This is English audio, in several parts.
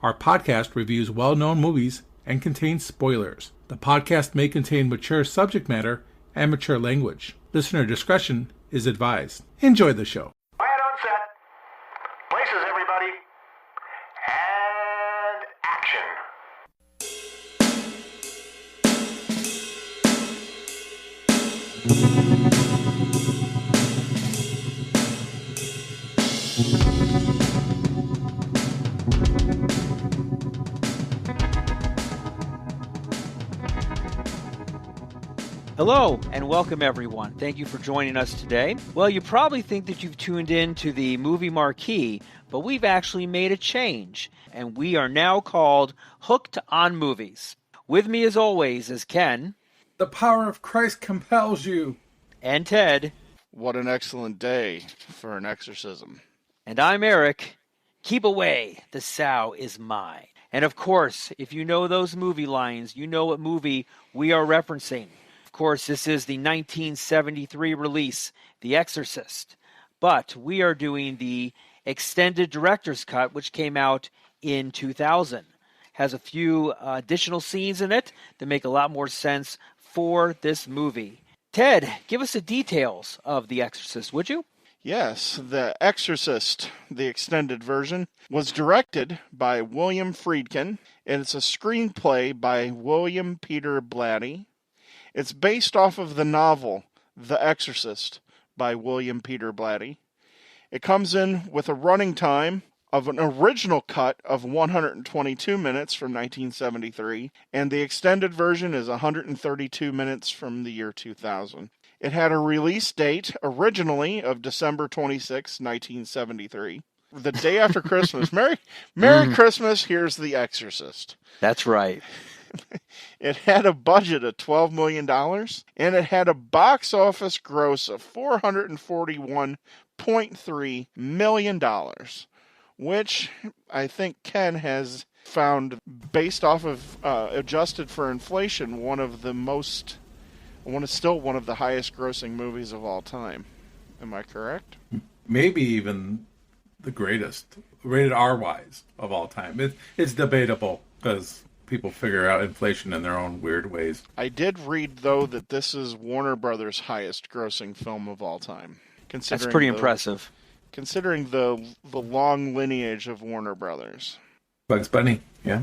Our podcast reviews well-known movies and contains spoilers. The podcast may contain mature subject matter and mature language. Listener discretion is advised. Enjoy the show. Quiet on set. Places, everybody. And action. Hello, and welcome everyone. Thank you for joining us today. Well, you probably think that you've tuned in to the Movie Marquee, but we've actually made a change, and we are now called Hooked on Movies. With me, as always, is Ken. The power of Christ compels you. And Ted. What an excellent day for an exorcism. And I'm Eric. Keep away, the sow is mine. And of course, if you know those movie lines, you know what movie we are referencing. Of course, this is the 1973 release, The Exorcist. But we are doing the extended director's cut, which came out in 2000. Has a few additional scenes in it that make a lot more sense for this movie. Ted, give us the details of The Exorcist, would you? Yes, The Exorcist, the extended version, was directed by William Friedkin, and it's a screenplay by William Peter Blatty. It's based off of the novel, The Exorcist, by William Peter Blatty. It comes in with a running time of an original cut of 122 minutes from 1973, and the extended version is 132 minutes from the year 2000. It had a release date, originally, of December 26, 1973. The day after Christmas. Merry Christmas, here's The Exorcist. That's right. It had a budget of $12 million, and it had a box office gross of $441.3 million, which I think Ken has found, based off of adjusted for inflation, one of the highest grossing movies of all time. Am I correct? Maybe even the greatest, rated R-wise, of all time. It's debatable because people figure out inflation in their own weird ways. I did read, though, that this is Warner Brothers' highest grossing film of all time. That's pretty impressive. Considering the long lineage of Warner Brothers. Bugs Bunny, yeah.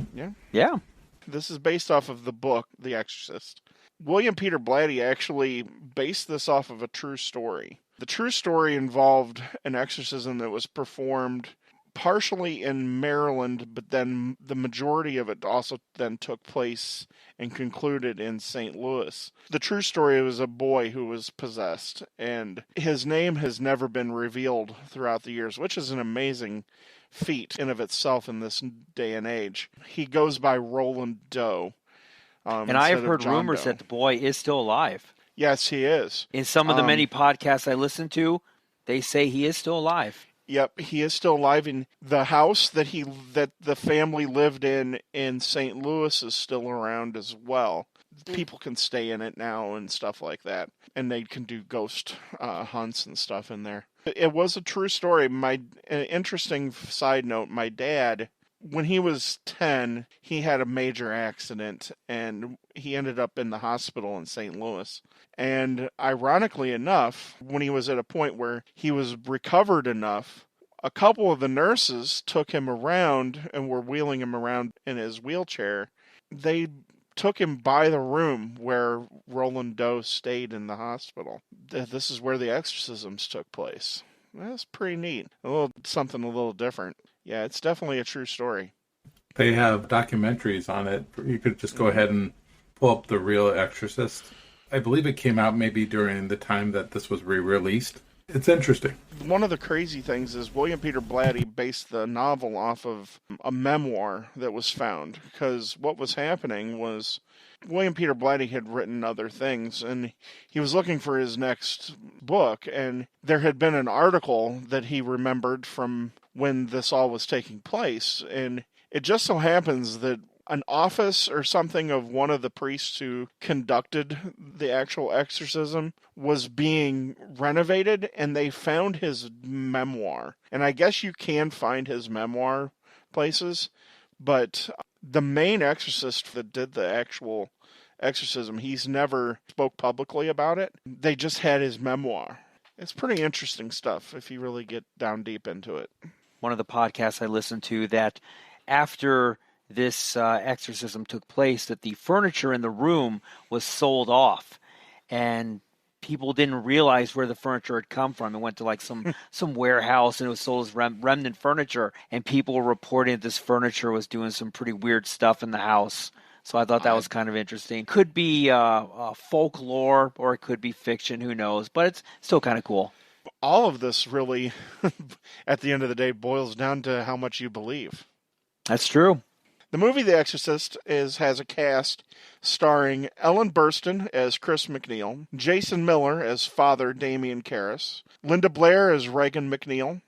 Yeah. This is based off of the book, The Exorcist. William Peter Blatty actually based this off of a true story. The true story involved an exorcism that was performed partially in Maryland, but then the majority of it also then took place and concluded in St. Louis. The true story was a boy who was possessed, and his name has never been revealed throughout the years, which is an amazing feat in of itself in this day and age. He goes by Roland Doe. And I have heard rumors that the boy is still alive. Yes, he is. In some of the many podcasts I listen to, they say he is still alive. Yep, he is still alive. In the house that the family lived in St. Louis is still around as well. People can stay in it now and stuff like that, and they can do ghost hunts and stuff in there. It was a true story. Interesting side note: my dad, when he was 10, he had a major accident, and he ended up in the hospital in St. Louis. And ironically enough, when he was at a point where he was recovered enough, a couple of the nurses took him around and were wheeling him around in his wheelchair. They took him by the room where Roland Doe stayed in the hospital. This is where the exorcisms took place. That's pretty neat. Something a little different. Yeah, it's definitely a true story. They have documentaries on it. You could just go ahead and pull up The Real Exorcist. I believe it came out maybe during the time that this was re-released. It's interesting. One of the crazy things is William Peter Blatty based the novel off of a memoir that was found, because what was happening was William Peter Blatty had written other things, and he was looking for his next book, and there had been an article that he remembered from when this all was taking place, and it just so happens that an office or something of one of the priests who conducted the actual exorcism was being renovated, and they found his memoir. And I guess you can find his memoir places, But the main exorcist that did the actual exorcism, he's never spoke publicly about it. They just had his memoir. It's pretty interesting stuff if you really get down deep into it. One of the podcasts I listened to, that after this exorcism took place, that the furniture in the room was sold off, and people didn't realize where the furniture had come from. It went to like some warehouse, and it was sold as remnant furniture, and people were reporting that this furniture was doing some pretty weird stuff in the house. So I thought that was kind of interesting. Could be folklore, or it could be fiction, who knows, but it's still kind of cool. All of this really, at the end of the day, boils down to how much you believe. That's true. The movie The Exorcist has a cast starring Ellen Burstyn as Chris McNeil, Jason Miller as Father Damien Karras, Linda Blair as Regan McNeil,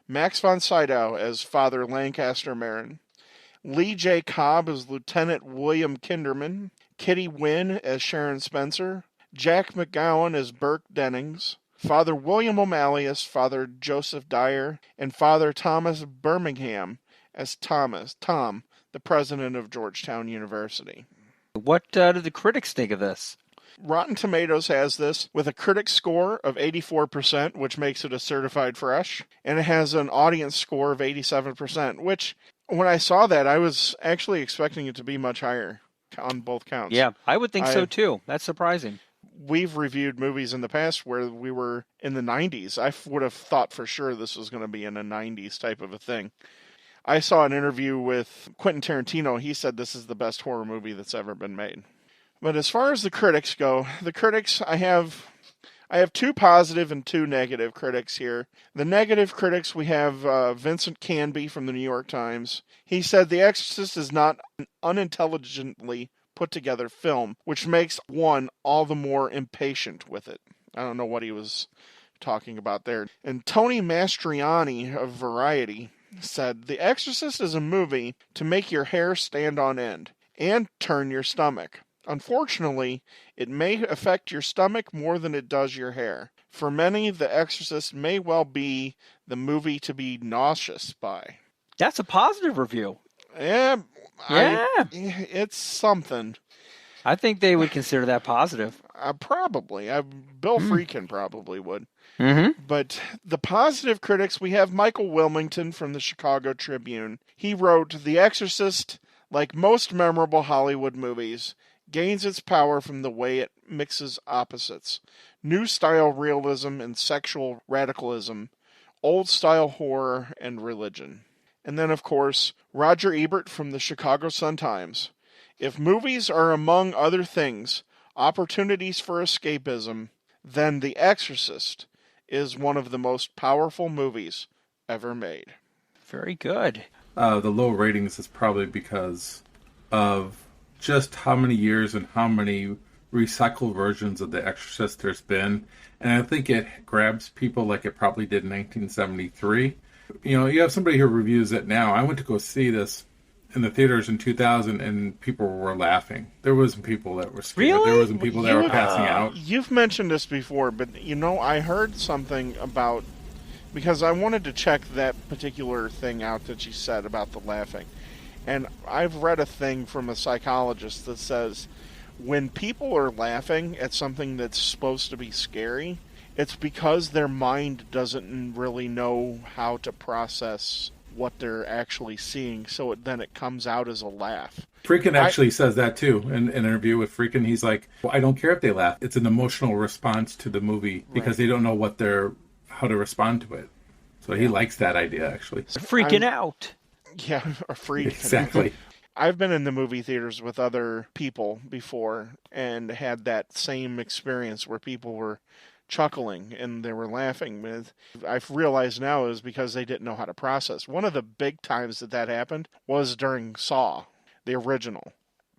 Max von Sydow as Father Lancaster Marin, Lee J. Cobb as Lieutenant William Kinderman, Kitty Wynn as Sharon Spencer, Jack McGowan as Burke Dennings, Father William O'Malley as Father Joseph Dyer, and Father Thomas Birmingham as Tom, the president of Georgetown University. What did the critics think of this? Rotten Tomatoes has this with a critic score of 84%, which makes it a certified fresh, and it has an audience score of 87%, which, when I saw that, I was actually expecting it to be much higher on both counts. Yeah, I would think so too. That's surprising. We've reviewed movies in the past where we were in the 90s. I would have thought for sure this was going to be in a 90s type of a thing. I saw an interview with Quentin Tarantino. He said this is the best horror movie that's ever been made. But as far as the critics go, the critics, I have 2 positive and 2 negative critics here. The negative critics, we have Vincent Canby from the New York Times. He said The Exorcist is not an unintelligently put together film, which makes one all the more impatient with it. I don't know what he was talking about there. And Tony Mastriani of Variety said, The Exorcist is a movie to make your hair stand on end and turn your stomach. Unfortunately, it may affect your stomach more than it does your hair. For many, The Exorcist may well be the movie to be nauseous by. That's a positive review. Yeah. It's something. I think they would consider that positive. Probably. Bill Friedkin probably would. Mm-hmm. But the positive critics, we have Michael Wilmington from the Chicago Tribune. He wrote, The Exorcist, like most memorable Hollywood movies, gains its power from the way it mixes opposites. New-style realism and sexual radicalism, old-style horror and religion. And then, of course, Roger Ebert from the Chicago Sun-Times. If movies are, among other things, opportunities for escapism, then The Exorcist is one of the most powerful movies ever made. Very good. The low ratings is probably because of just how many years and how many recycled versions of The Exorcist there's been. And I think it grabs people like it probably did in 1973. You know, you have somebody who reviews it now. I went to go see this in the theaters in 2000, and people were laughing. There wasn't people that were scared. Really? There wasn't people that were passing out. You've mentioned this before, but, I heard something about... Because I wanted to check that particular thing out that you said about the laughing. And I've read a thing from a psychologist that says when people are laughing at something that's supposed to be scary, it's because their mind doesn't really know how to process what they're actually seeing, so then it comes out as a laugh. Friedkin actually says that too in an interview with Friedkin. He's like, well, I don't care if they laugh. It's an emotional response to the movie because they don't know how to respond to it. So he likes that idea, actually. Freaking out. Yeah, a freak. Exactly. I've been in the movie theaters with other people before and had that same experience where people were chuckling and they were laughing. I've realized now is because they didn't know how to process. One of the big times that happened was during Saw, the original.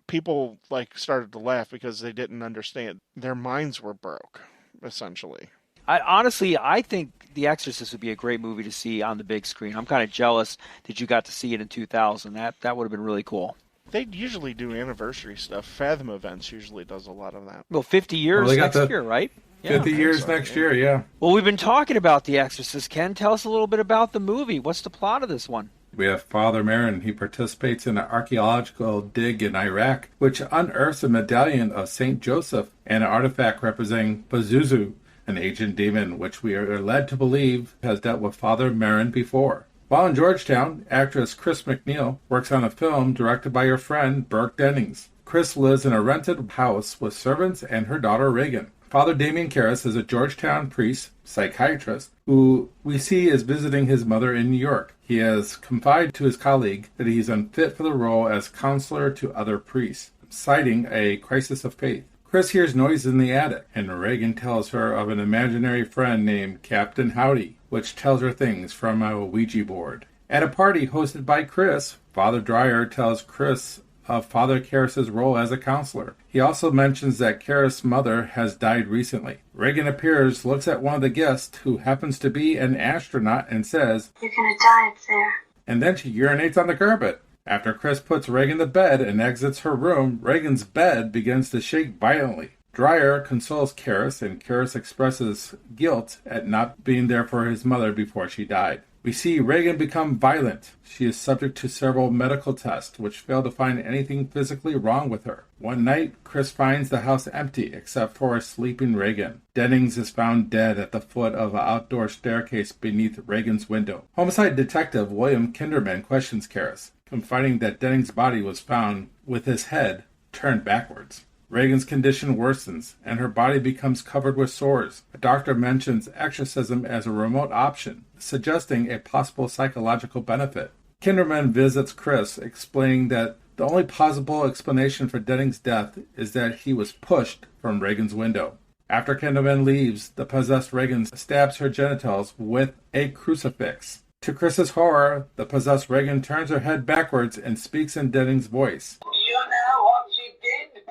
People started to laugh because they didn't understand. Their minds were broke, essentially. I think The Exorcist would be a great movie to see on the big screen. I'm kind of jealous that you got to see it in 2000. That would have been really cool. They usually do anniversary stuff. Fathom Events usually does a lot of that. Well, 50 years next year, right? 50 years next year. Well, we've been talking about The Exorcist. Ken, tell us a little bit about the movie. What's the plot of this one? We have Father Marin. He participates in an archaeological dig in Iraq, which unearths a medallion of St. Joseph and an artifact representing Pazuzu, an ancient demon, which we are led to believe has dealt with Father Marin before. While in Georgetown, actress Chris McNeil works on a film directed by her friend Burke Dennings. Chris lives in a rented house with servants and her daughter Reagan. Father Damien Karras is a Georgetown priest, psychiatrist, who we see is visiting his mother in New York. He has confided to his colleague that he is unfit for the role as counselor to other priests, citing a crisis of faith. Chris hears noises in the attic, and Reagan tells her of an imaginary friend named Captain Howdy, which tells her things from a Ouija board. At a party hosted by Chris, Father Dreyer tells Chris of Father Karras' role as a counselor. He also mentions that Karras' mother has died recently. Reagan appears, looks at one of the guests, who happens to be an astronaut, and says, "You're gonna die up there." And then she urinates on the carpet. After Chris puts Reagan to bed and exits her room, Reagan's bed begins to shake violently. Dreyer consoles Karras, and Karras expresses guilt at not being there for his mother before she died. We see Reagan become violent. She is subject to several medical tests, which fail to find anything physically wrong with her. One night, Chris finds the house empty except for a sleeping Reagan. Dennings is found dead at the foot of an outdoor staircase beneath Reagan's window. Homicide detective William Kinderman questions Karras, confiding that Dennings' body was found with his head turned backwards. Reagan's condition worsens, and her body becomes covered with sores. A doctor mentions exorcism as a remote option, suggesting a possible psychological benefit. Kinderman visits Chris, explaining that the only possible explanation for Dennings' death is that he was pushed from Reagan's window. After Kinderman leaves, the possessed Reagan stabs her genitals with a crucifix. To Chris's horror, the possessed Reagan turns her head backwards and speaks in Dennings' voice. You know what she did?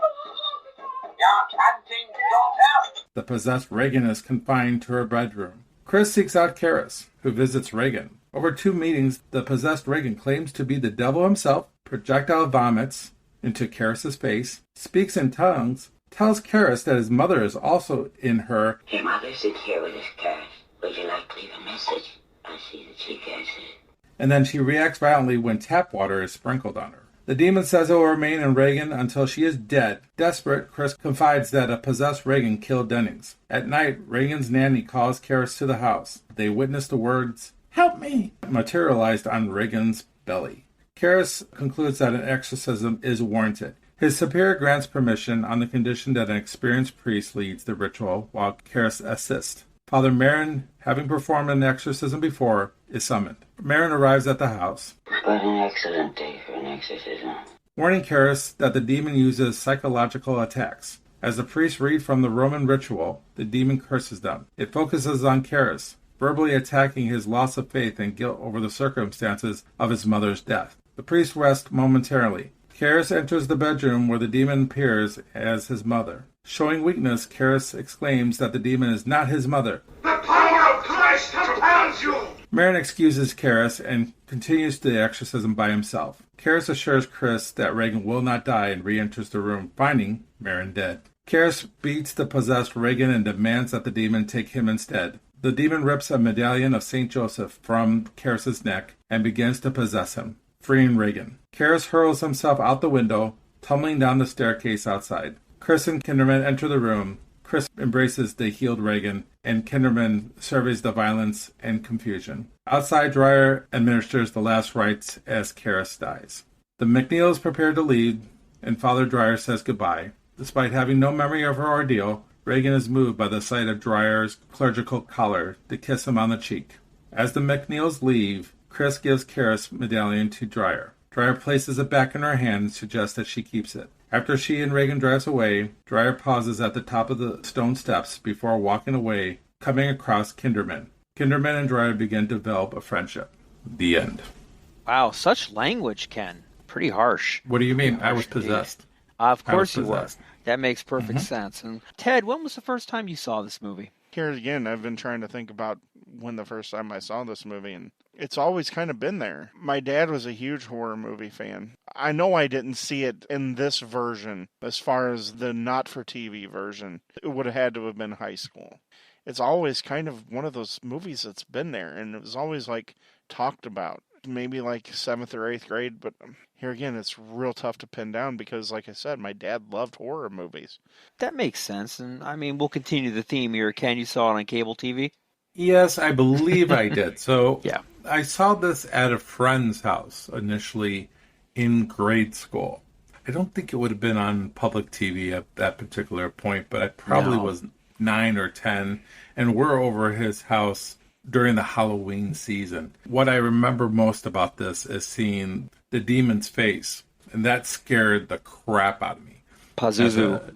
Dark hunting got out. The possessed Reagan is confined to her bedroom. Chris seeks out Karras, who visits Reagan. Over 2 meetings, the possessed Reagan claims to be the devil himself, projectile vomits into Karras' face, speaks in tongues, tells Karras that his mother is also in her. Your mother's in here with his cat. Would you like to leave a message? I see that she gets it. And then she reacts violently when tap water is sprinkled on her. The demon says it will remain in Reagan until she is dead. Desperate, Chris confides that a possessed Reagan killed Dennings. At night, Reagan's nanny calls Karras to the house. They witness the words, "Help me," materialized on Reagan's belly. Karras concludes that an exorcism is warranted. His superior grants permission on the condition that an experienced priest leads the ritual while Karras assists. Father Marin, having performed an exorcism before, is summoned. Marin arrives at the house. What an excellent day for an exorcism. Warning Karras that the demon uses psychological attacks. As the priests read from the Roman ritual, the demon curses them. It focuses on Karras, verbally attacking his loss of faith and guilt over the circumstances of his mother's death. The priest rests momentarily. Karras enters the bedroom where the demon appears as his mother. Showing weakness, Karras exclaims that the demon is not his mother. The power of Christ compels you! Marin excuses Karras and continues the exorcism by himself. Karras assures Chris that Reagan will not die and re-enters the room, finding Marin dead. Karras beats the possessed Reagan and demands that the demon take him instead. The demon rips a medallion of St. Joseph from Karras' neck and begins to possess him, freeing Reagan. Karras hurls himself out the window, tumbling down the staircase outside. Chris and Kinderman enter the room. Chris embraces the healed Reagan, and Kinderman surveys the violence and confusion. Outside, Dreyer administers the last rites as Karras dies. The McNeils prepare to leave, and Father Dreyer says goodbye. Despite having no memory of her ordeal, Reagan is moved by the sight of Dreyer's clerical collar to kiss him on the cheek. As the McNeils leave, Chris gives Karras' medallion to Dreyer. Dreyer places it back in her hand and suggests that she keeps it. After she and Reagan drives away, Dreyer pauses at the top of the stone steps before walking away, coming across Kinderman. Kinderman and Dreyer begin to develop a friendship. The end. Wow, such language, Ken. Pretty harsh. What do you mean? I was possessed. Of course you were. possessed. That makes perfect sense. And Ted, when was the first time you saw this movie? Here again, I've been trying to think about when the first time I saw this movie, and it's always kind of been there. My dad was a huge horror movie fan. I know I didn't see it in this version, as far as the not-for-TV version. It would have had to have been high school. It's always kind of one of those movies that's been there, and it was always, like, talked about. maybe like 7th or 8th grade, but here again, it's real tough to pin down because, like I said, my dad loved horror movies. That makes sense. And I mean, we'll continue the theme here. Ken, you saw it on cable TV? Yes, I believe I did. So Yeah. I saw this at a friend's house initially in grade school. I don't think it would have been on public TV at that particular point, but I probably No. was 9 or 10, and we're over at his house during the Halloween season. What I remember most about this is seeing the demon's face, and that scared the crap out of me. Pazuzu.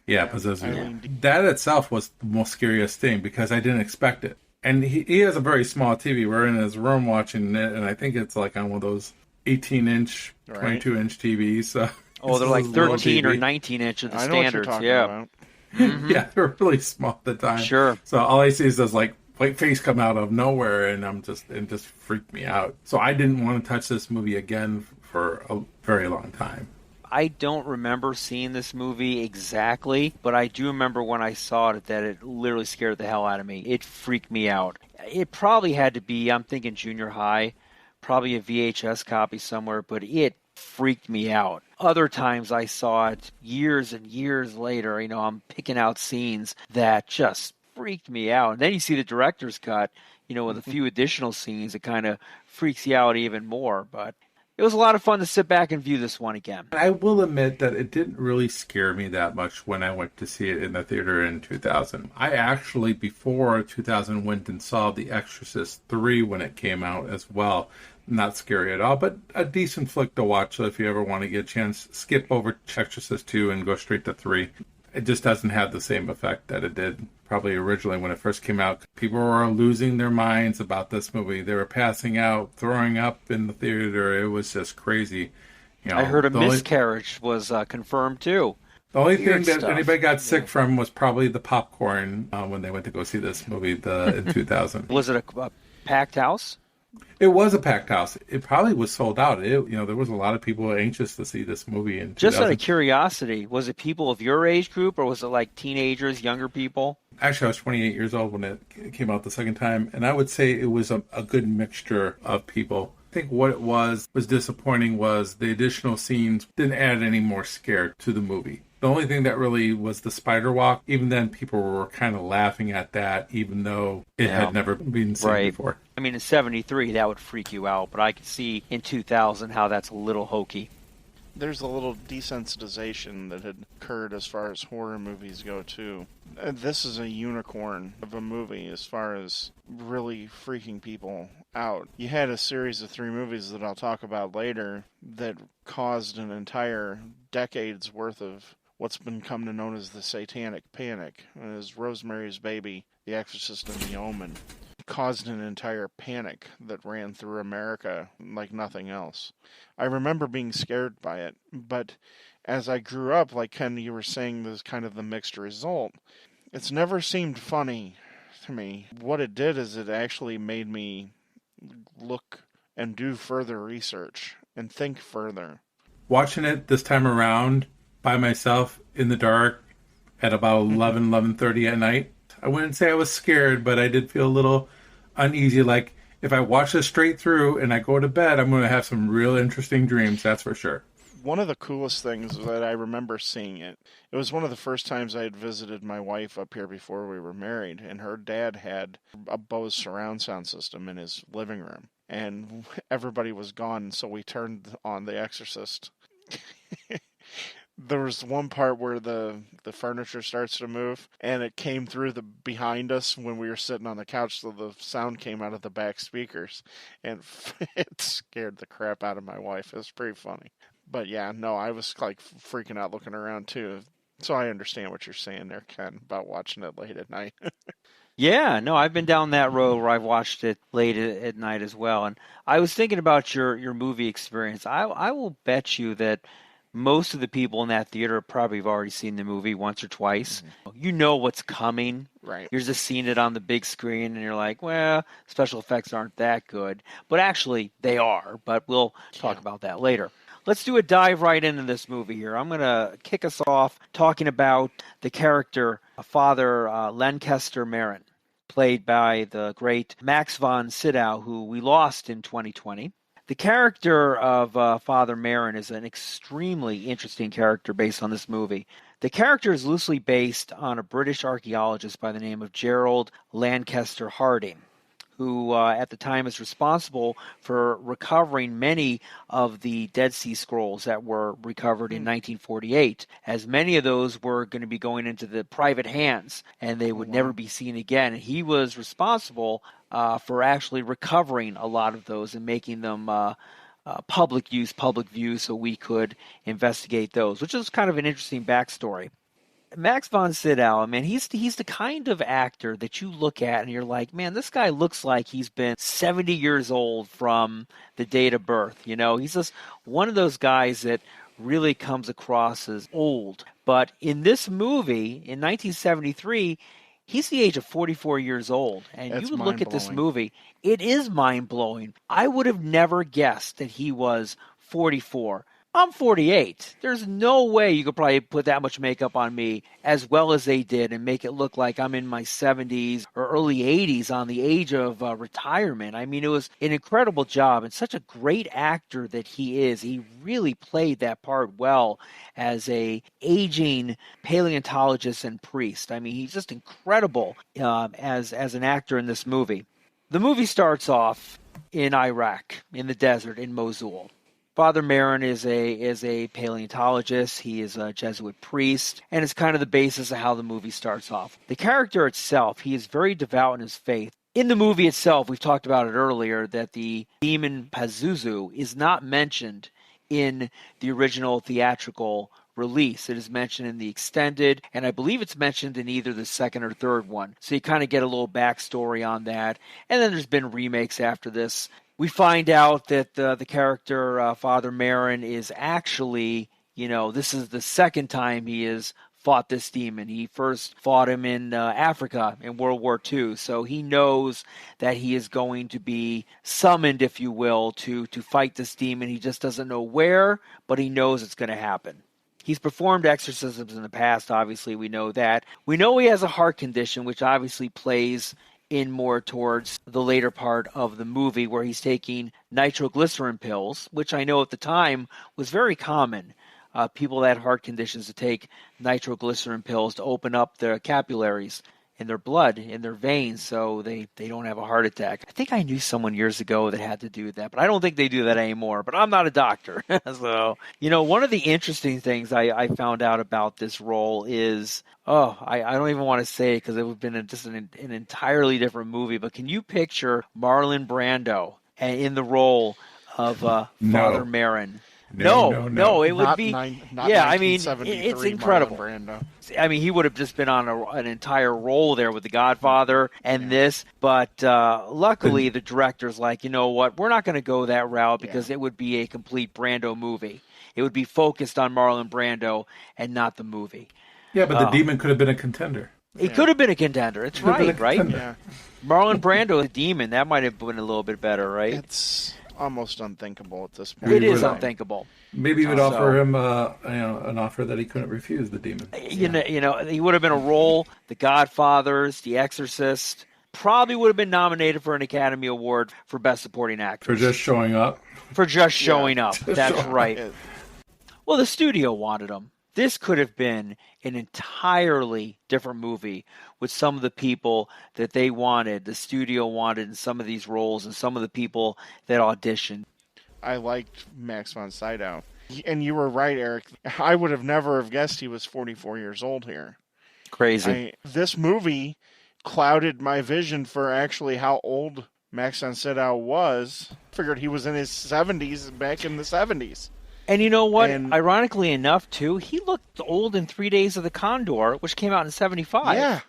Yeah, Pazuzu. That itself was the most scariest thing because I didn't expect it. And he has a very small TV. We're in his room watching it, and I think it's like on one of those 18-inch, 22-inch TVs. So Oh, they're like it's a little 13 or TV. 19-inch of the I know what you're standards. talking Yeah. about. Yeah, they're really small at the time. Sure. So all I see is this like white face come out of nowhere, and it just freaked me out. So I didn't want to touch this movie again for a very long time. I don't remember seeing this movie exactly, but I do remember when I saw it that it literally scared the hell out of me. It freaked me out. It probably had to be, I'm thinking junior high, probably a VHS copy somewhere, but it freaked me out. Other times I saw it years and years later, I'm picking out scenes that just freaked me out. And then you see the director's cut, with a few additional scenes, it kind of freaks you out even more. But it was a lot of fun to sit back and view this one again. I will admit that it didn't really scare me that much when I went to see it in the theater in 2000. I actually, before 2000, went and saw The Exorcist 3 when it came out as well. Not scary at all, but a decent flick to watch. So if you ever want to get a chance, skip over Exorcist 2 and go straight to 3. It just doesn't have the same effect that it did probably originally when it first came out. People were losing their minds about this movie. They were passing out, throwing up in the theater. It was just crazy. I heard a miscarriage was confirmed too. The only thing Weird that stuff. anybody got sick from was probably the popcorn when they went to go see this movie in 2000. Was it a packed house? It was a packed house. It probably was sold out. There was a lot of people anxious to see this movie in 2000. Just out of curiosity, was it people of your age group or was it like teenagers, younger people? Actually, I was 28 years old when it came out the second time, and I would say it was a good mixture of people. I think what it was disappointing was the additional scenes didn't add any more scare to the movie. The only thing that really was the spider walk. Even then, people were kind of laughing at that, even though it had never been seen before. I mean, in 73, that would freak you out, but I could see in 2000 how that's a little hokey. There's a little desensitization that had occurred as far as horror movies go, too. This is a unicorn of a movie as far as really freaking people out. You had a series of 3 movies that I'll talk about later that caused an entire decade's worth of what's been come to known as the Satanic Panic. As Rosemary's Baby, The Exorcist, and The Omen caused an entire panic that ran through America like nothing else. I remember being scared by it, but as I grew up, like Ken, you were saying, there's kind of the mixed result. It's never seemed funny to me. What it did is it actually made me look and do further research and think further. Watching it this time around by myself in the dark at about 11:30 at night, I wouldn't say I was scared, but I did feel a little uneasy. Like, if I watch this straight through and I go to bed, I'm going to have some real interesting dreams, that's for sure. One of the coolest things that I remember seeing it was one of the first times I had visited my wife up here before we were married, and her dad had a Bose surround sound system in his living room, and everybody was gone, so we turned on The Exorcist. There was one part where the furniture starts to move, and it came through the behind us when we were sitting on the couch, so the sound came out of the back speakers, and it scared the crap out of my wife. It was pretty funny. But yeah, no, I was like freaking out looking around too. So I understand what you're saying there, Ken, about watching it late at night. Yeah, no, I've been down that road where I've watched it late at night as well. And I was thinking about your movie experience. I will bet you that most of the people in that theater probably have already seen the movie once or twice. Mm-hmm. You know what's coming. Right. You're just seeing it on the big screen, and you're like, well, special effects aren't that good. But actually, they are. But we'll talk about that later. Let's do a dive right into this movie here. I'm going to kick us off talking about the character, Father Lancaster Marin, played by the great Max von Sydow, who we lost in 2020. The character of Father Merrin is an extremely interesting character based on this movie. The character is loosely based on a British archaeologist by the name of Gerald Lancaster Harding, who at the time is responsible for recovering many of the Dead Sea Scrolls that were recovered in 1948, as many of those were going to be going into the private hands, and they would never be seen again. And he was responsible for actually recovering a lot of those and making them public view, so we could investigate those, which is kind of an interesting backstory. Max von Sydow, man, he's the kind of actor that you look at and you're like, man, this guy looks like he's been 70 years old from the date of birth. You know, he's just one of those guys that really comes across as old. But in this movie, in 1973, he's the age of 44 years old. And That's you look at this mind-blowing. movie, it is mind-blowing. I would have never guessed that he was 44. I'm 48. There's no way you could probably put that much makeup on me as well as they did and make it look like I'm in my 70s or early 80s on the age of retirement. I mean, it was an incredible job, and such a great actor that he is. He really played that part well as a aging paleontologist and priest. I mean, he's just incredible as an actor in this movie. The movie starts off in Iraq, in the desert, in Mosul. Father Merrin is a paleontologist. He is a Jesuit priest, and it's kind of the basis of how the movie starts off. The character itself, he is very devout in his faith. In the movie itself, we've talked about it earlier, that the demon Pazuzu is not mentioned in the original theatrical release. It is mentioned in the extended, and I believe it's mentioned in either the second or third one. So you kind of get a little backstory on that. And then there's been remakes after this. We find out that the character, Father Merrin, is actually, this is the second time he has fought this demon. He first fought him in Africa in World War II, so he knows that he is going to be summoned, if you will, to fight this demon. He just doesn't know where, but he knows it's going to happen. He's performed exorcisms in the past, obviously, we know that. We know he has a heart condition, which obviously plays in more towards the later part of the movie, where he's taking nitroglycerin pills, which I know at the time was very common. People that had heart conditions to take nitroglycerin pills to open up their capillaries in their blood, in their veins, so they don't have a heart attack. I think I knew someone years ago that had to do that, but I don't think they do that anymore. But I'm not a doctor. So, one of the interesting things I found out about this role is, I don't even want to say it because it would have been just an entirely different movie, but can you picture Marlon Brando in the role of Father Merrin? No, it would Not be. not I mean, 1973 it's incredible. Marlon Brando. I mean, he would have just been on an entire role there with The Godfather and this, but luckily the director's like, you know what, we're not going to go that route because it would be a complete Brando movie. It would be focused on Marlon Brando and not the movie. Yeah, but the demon could have been a contender. It could have been a contender. It's right? Yeah. Marlon Brando, the demon, that might have been a little bit better, right? It's almost unthinkable at this point. It is unthinkable. Maybe you would offer him an offer that he couldn't refuse, the demon. You know, he would have been a role, The Godfathers, The Exorcist, probably would have been nominated for an Academy Award for Best Supporting Actor. For just showing up? For just showing up. That's right. Well, the studio wanted him. This could have been an entirely different movie with some of the people that they wanted, the studio wanted in some of these roles and some of the people that auditioned. I liked Max von Sydow. And you were right, Eric. I would have never have guessed he was 44 years old here. Crazy. This movie clouded my vision for actually how old Max von Sydow was. Figured he was in his 70s back in the 70s. And you know what? Ironically enough, too, he looked old in 3 Days of the Condor, which came out in 75. Yeah.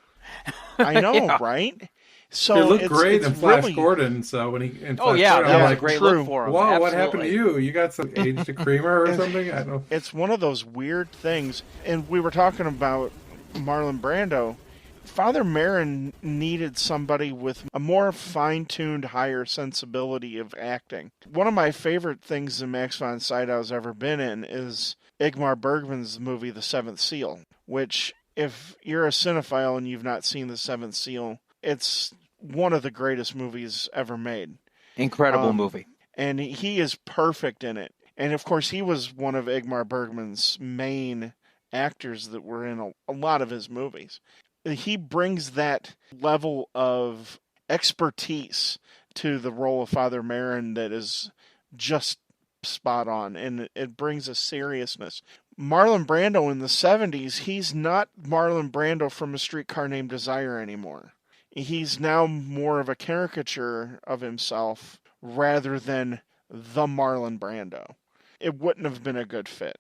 I know, right? So he looked great it's in Flash really... Gordon. So when he in Flash that Gordon, was a great look for him. Whoa, Absolutely. what happened to you? You got some aged creamer or something? I don't know. It's one of those weird things. And we were talking about Marlon Brando. Father Merrin needed somebody with a more fine-tuned, higher sensibility of acting. One of my favorite things that Max von Sydow's ever been in is Ingmar Bergman's movie The Seventh Seal, which, if you're a cinephile and you've not seen The Seventh Seal, it's one of the greatest movies ever made. Incredible movie. and he is perfect in it. And of course, he was one of Ingmar Bergman's main actors that were in a lot of his movies. He brings that level of expertise to the role of Father Merrin that is just spot on, and it brings a seriousness. Marlon Brando in the 70s, he's not Marlon Brando from A Streetcar Named Desire anymore. He's now more of a caricature of himself rather than the Marlon Brando. It wouldn't have been a good fit.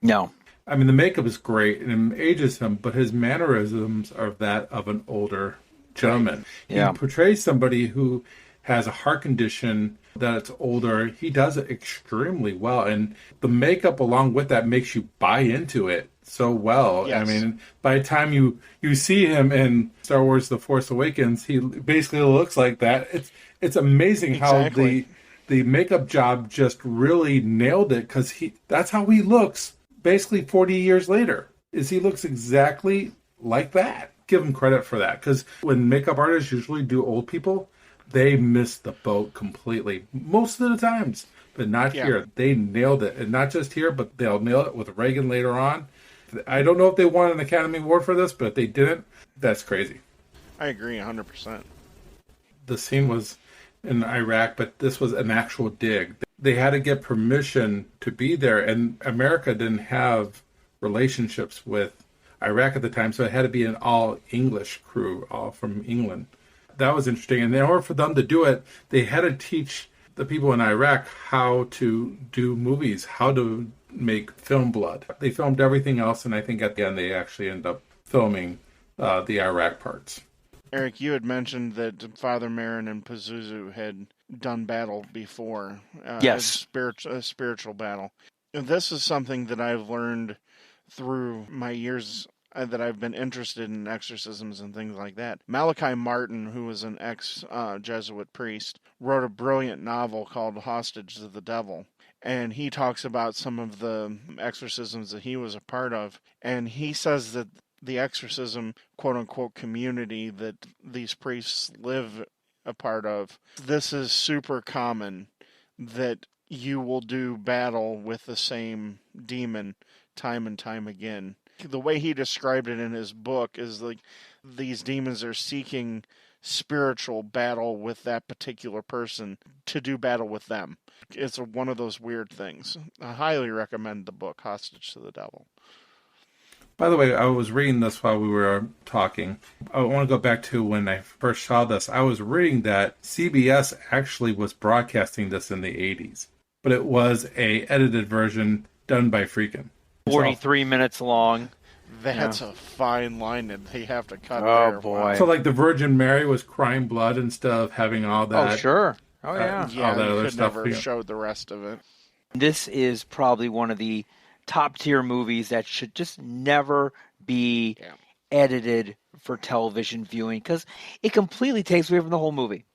No. I mean, the makeup is great and it ages him, but his mannerisms are that of an older gentleman. Yeah. He portrays somebody who has a heart condition that's older. He does it extremely well, and the makeup along with that makes you buy into it so well. Yes. I mean, by the time you see him in Star Wars: The Force Awakens, he basically looks like that. It's amazing Exactly. how the makeup job just really nailed it, because that's how he looks basically 40 years later. He looks exactly like that. Give him credit for that, because when makeup artists usually do old people, they miss the boat completely most of the times, but not here. They nailed it, and not just here, but they'll nail it with Reagan later on. I don't know if they won an Academy Award for this, but if they didn't, that's crazy. I agree 100%. The scene was in Iraq, but this was an actual dig. They had to get permission to be there, and America didn't have relationships with Iraq at the time, so it had to be an all-English crew, all from England. That was interesting. And in order for them to do it, they had to teach the people in Iraq how to do movies, how to make film blood. They filmed everything else, and I think at the end they actually end up filming the Iraq parts. Eric, you had mentioned that Father Merrin and Pazuzu had done battle before. Yes. A spiritual battle. And this is something that I've learned through my years that I've been interested in exorcisms and things like that. Malachi Martin, who was an ex-Jesuit priest, wrote a brilliant novel called Hostage to the Devil. And he talks about some of the exorcisms that he was a part of. And he says that the exorcism, quote-unquote, community that these priests live a part of, this is super common, that you will do battle with the same demon time and time again. The way he described it in his book is like these demons are seeking spiritual battle with that particular person to do battle with them. It's one of those weird things. I highly recommend the book, Hostage to the Devil. By the way, I was reading this while we were talking. I want to go back to when I first saw this. I was reading that CBS actually was broadcasting this in the 80s, but it was a edited version done by Freakin'. 43 minutes long. That's a fine line that they have to cut Oh, there. boy. Wow. So like the Virgin Mary was crying blood instead of having all that. Oh, sure. Oh, yeah. Yeah, all that you other could stuff. never show the rest of it. This is probably one of the top-tier movies that should just never be edited for television viewing, because it completely takes away from the whole movie.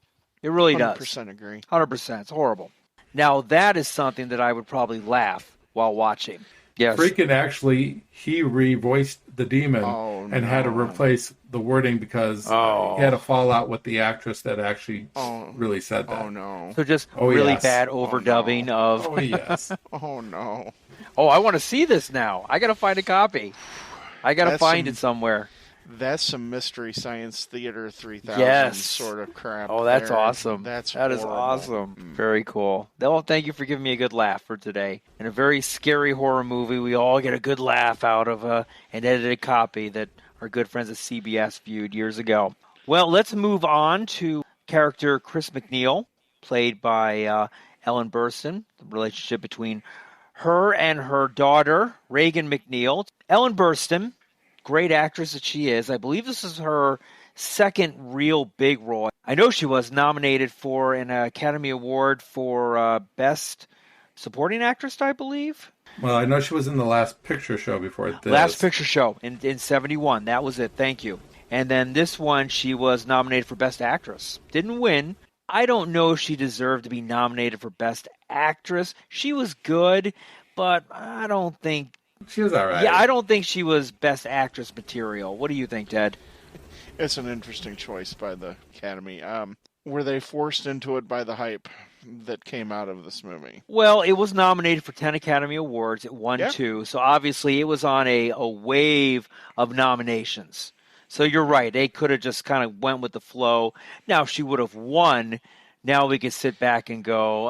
It really does. 100% agree. 100%. It's horrible. Now, that is something that I would probably laugh while watching. Yes. Freakin' actually, he revoiced the demon and had to no. replace the wording because he had a fallout with the actress that actually really said that. Oh, no. So just really yes. bad overdubbing of... Oh, yes. Oh, no. Oh, I want to see this now. I got to find a copy. I got to That's find some- it somewhere. That's some Mystery Science Theater 3000 Yes. sort of crap. Oh, that's there. awesome. That is horrible. awesome. Very cool. Well, thank you for giving me a good laugh for today. In a very scary horror movie, we all get a good laugh out of an edited copy that our good friends at CBS viewed years ago. Well, let's move on to character Chris McNeil, played by Ellen Burstyn, the relationship between her and her daughter, Reagan McNeil. Ellen Burstyn, great actress that she is. I believe this is her second real big role. I know she was nominated for an Academy Award for Best Supporting Actress, I believe. Well, I know she was in the Last Picture Show before this. Last Picture Show in 71. That was it. Thank you. And then this one, she was nominated for Best Actress. Didn't win. I don't know if she deserved to be nominated for Best Actress. She was good, but I don't think... She was all right. Yeah, I don't think she was Best Actress material. What do you think, Ted? It's an interesting choice by the Academy. Were they forced into it by the hype? that came out of this movie. Well, it was nominated for 10 Academy Awards. It won Yeah. 2. So obviously it was on a wave of nominations. So you're right. They could have just kind of went with the flow. Now, if she would have won, now we could sit back and go,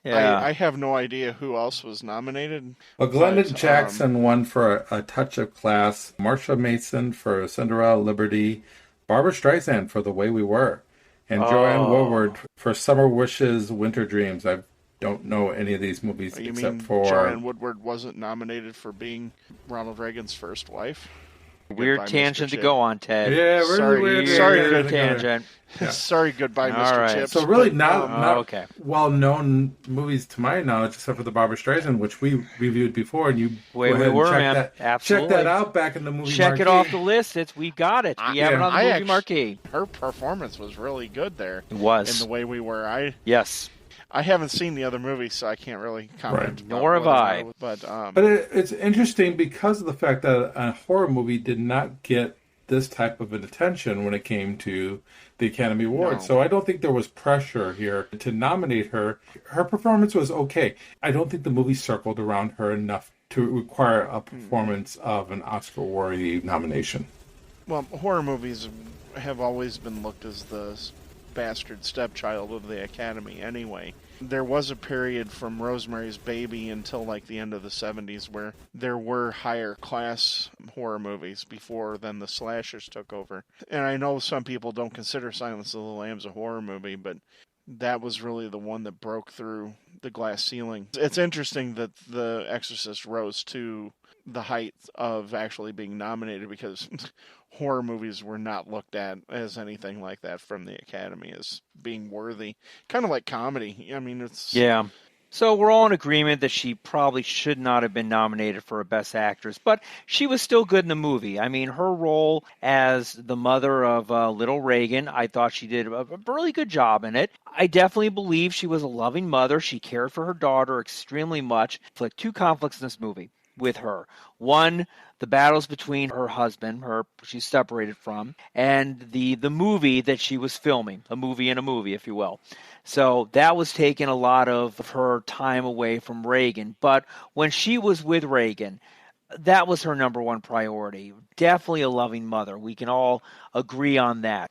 Yeah. I have no idea who else was nominated. Well, Glendon but, Jackson won for A Touch of Class, Marsha Mason for Cinderella Liberty, Barbara Streisand for The Way We Were, and Joanne Woodward for Summer Wishes, Winter Dreams. I don't know any of these movies You except mean for... Joanne Woodward wasn't nominated for being Ronald Reagan's first wife? Weird Goodbye, tangent Mr. to Chip. go on, Ted. Yeah, really Sorry, weird. sorry, Weird good tangent. Yeah. Sorry, goodbye, All Mr. right. Chips. So really but, not okay. well-known movies to my knowledge, except for the Barbara Streisand, which we reviewed before, and you Way go we ahead and were, check man. that, Absolutely. check that out back in the movie Check marquee. it off the list. We got it. We have it on the movie marquee. Her performance was really good there. It was. In The Way We Were. Yes. I haven't seen the other movies, so I can't really comment. Right. about Nor have whether I. or not- But it's interesting because of the fact that a horror movie did not get this type of an attention when it came to the Academy Awards. No. So I don't think there was pressure here to nominate her. Her performance was okay. I don't think the movie circled around her enough to require a performance of an Oscar-worthy nomination. Well, horror movies have always been looked as the bastard stepchild of the Academy anyway. There was a period from Rosemary's Baby until like the end of the 70s where there were higher class horror movies before then the slashers took over. And I know some people don't consider Silence of the Lambs a horror movie, but that was really the one that broke through the glass ceiling. It's interesting that The Exorcist rose to the height of actually being nominated because horror movies were not looked at as anything like that from the Academy as being worthy. Kind of like comedy. I mean, it's... Yeah. So we're all in agreement that she probably should not have been nominated for a Best Actress, but she was still good in the movie. I mean, her role as the mother of little Reagan, I thought she did a really good job in it. I definitely believe she was a loving mother. She cared for her daughter extremely much. Like 2 conflicts in this movie with her. One, the battles between her husband, she's separated from, and the movie that she was filming, a movie in a movie, if you will. So that was taking a lot of her time away from Reagan. But when she was with Reagan, that was her number one priority. Definitely a loving mother. We can all agree on that.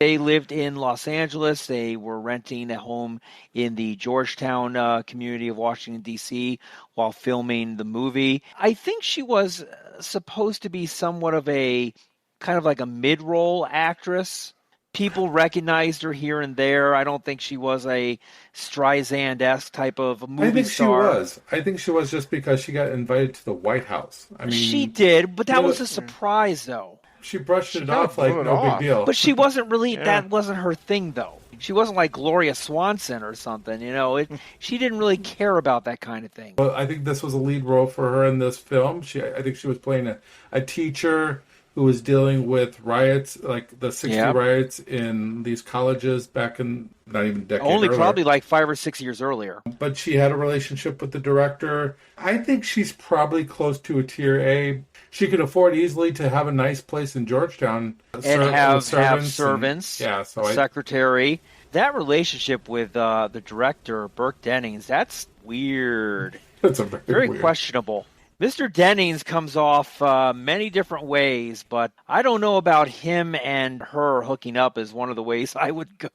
They lived in Los Angeles. They were renting a home in the Georgetown community of Washington, D.C. while filming the movie. I think she was supposed to be somewhat of a kind of like a mid-role actress. People recognized her here and there. I don't think she was a Streisand-esque type of movie star. I think she was just because she got invited to the White House. I mean, she did, but that was a surprise, though. She brushed it kinda off like blew it no off. big deal. But she wasn't really, that wasn't her thing, though. She wasn't like Gloria Swanson or something, you know. She didn't really care about that kind of thing. Well, I think this was a lead role for her in this film. I think she was playing a teacher who was dealing with riots, like the 60 riots in these colleges back in, not even a decade Only earlier. probably like 5 or 6 years earlier. But she had a relationship with the director. I think she's probably close to a tier A. She could afford easily to have a nice place in Georgetown. And have servants, so secretary. That relationship with the director, Burke Dennings, that's weird. That's very weird. Questionable. Mr. Dennings comes off many different ways, but I don't know about him and her hooking up as one of the ways I would go.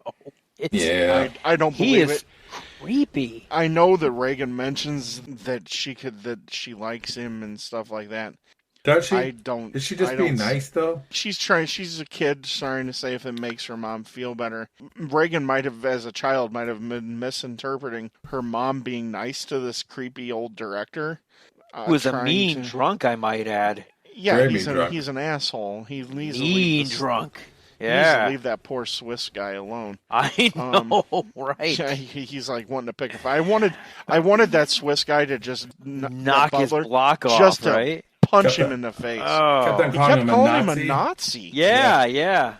I don't believe it. Creepy. I know that Reagan mentions that she likes him and stuff like that. Does she? I don't. Is she just being nice though? She's a kid trying to say if it makes her mom feel better. Reagan might have, as a child, been misinterpreting her mom being nice to this creepy old director. Who was a mean drunk, I might add. Yeah, he's an asshole. He's mean drunk. Yeah. He needs to leave that poor Swiss guy alone. I know, right? Yeah, he's like wanting to pick a fight. I wanted that Swiss guy to just knock his block off, just to right? punch him in the face. Oh. He kept calling him a Nazi. Yeah.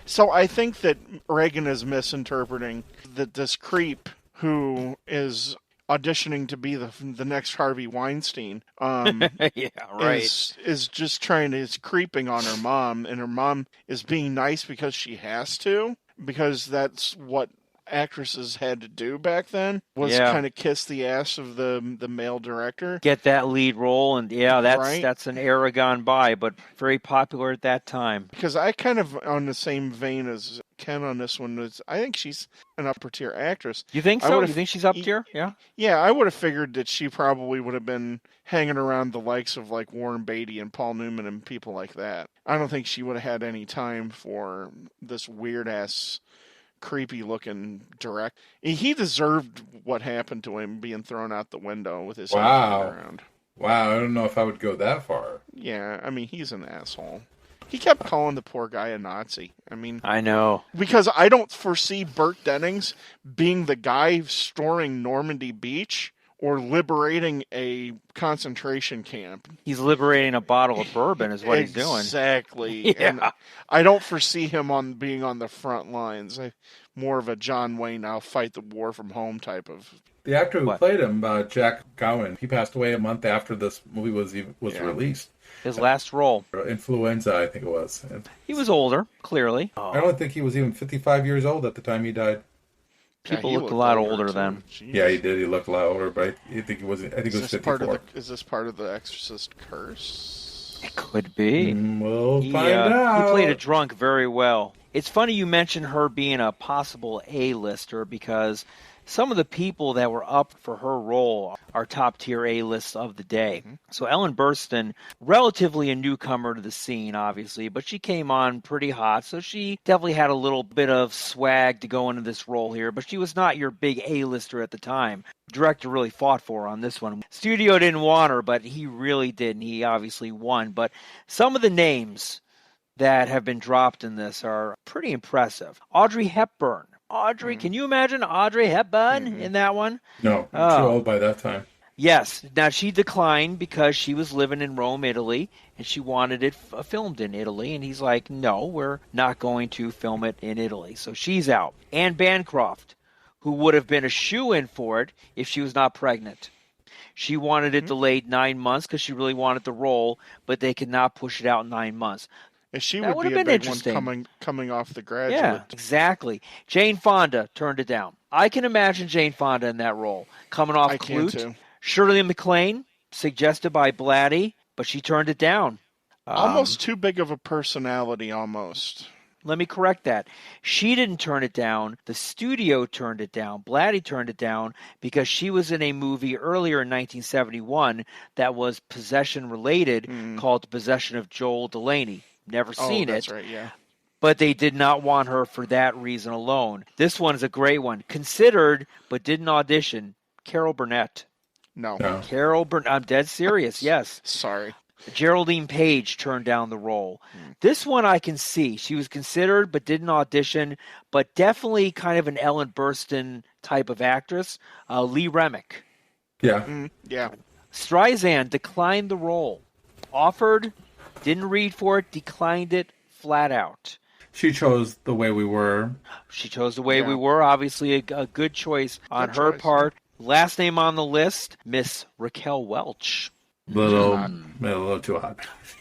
So I think that Reagan is misinterpreting that this creep who is auditioning to be the next Harvey Weinstein is just is creeping on her mom, and her mom is being nice because she has to, because that's what actresses had to do back then was Yeah. kind of kiss the ass of the male director. Get that lead role, and Right. that's an era gone by, but very popular at that time. Because I kind of on the same vein as Ken on this one is I think she's an upper tier actress. You think I so? would've- You think she's up tier? Yeah. Yeah, I would have figured that she probably would have been hanging around the likes of like Warren Beatty and Paul Newman and people like that. I don't think she would have had any time for this weird ass, creepy looking direct. He deserved what happened to him being thrown out the window with his head Wow. hanging around. Wow, I don't know if I would go that far. Yeah, I mean he's an asshole. He kept calling the poor guy a Nazi. I mean, I know. because I don't foresee Burt Dennings being the guy storming Normandy Beach or liberating a concentration camp. He's liberating a bottle of bourbon is what he's doing. Exactly. Yeah. And I don't foresee him on being on the front lines. More of a John Wayne, I'll fight the war from home type of. The actor who What? played him, Jack Gowan, he passed away a month after this movie was Yeah. released. His last role. Influenza, I think it was. And He was older, clearly. I don't think he was even 55 years old at the time he died. People he looked a looked lot older too. then. Jeez. Yeah, he did. He looked a lot older, but I think he was. I think it was 54. Is this part of the Exorcist curse? It could be. We'll He, find out. he played a drunk very well. It's funny you mentioned her being a possible A-lister because some of the people that were up for her role are top-tier A-lists of the day. So Ellen Burstyn, relatively a newcomer to the scene, obviously, but she came on pretty hot, so she definitely had a little bit of swag to go into this role here, but she was not your big A-lister at the time. The director really fought for her on this one. Studio didn't want her, but he really did, and he obviously won. But some of the names that have been dropped in this are pretty impressive. Audrey Hepburn. Audrey, can you imagine Audrey Hepburn in that one? No, I'm Oh. too old by that time. Yes. Now, she declined because she was living in Rome, Italy, and she wanted it filmed in Italy. And he's like, no, we're not going to film it in Italy. So she's out. Anne Bancroft, who would have been a shoo-in for it if she was not pregnant. She wanted it delayed 9 months because she really wanted the role, but they could not push it out 9 months. And she That would would've be a been big one interesting. coming off the Graduate. Yeah, exactly. Jane Fonda turned it down. I can imagine Jane Fonda in that role. Coming off I can Clute. too. Shirley MacLaine, suggested by Blatty, but she turned it down. Almost too big of a personality, almost. Let me correct that. She didn't turn it down. The studio turned it down. Blatty turned it down because she was in a movie earlier in 1971 that was possession-related called The Possession of Joel Delaney. Never seen that's it. right, yeah. But they did not want her for that reason alone. This one is a great one. Considered, but didn't audition, Carol Burnett. No. No. Carol Burnett. I'm dead serious, yes. Sorry. Geraldine Page turned down the role. This one I can see. She was considered but didn't audition, but definitely kind of an Ellen Burstyn type of actress. Lee Remick. Yeah. Yeah. Streisand declined the role. Offered, didn't read for it, declined it flat out. She chose The Way We Were. She chose The Way Yeah. We Were. Obviously a good choice on Good her choice, part. Last name on the list, Miss Raquel Welch. A little too hot.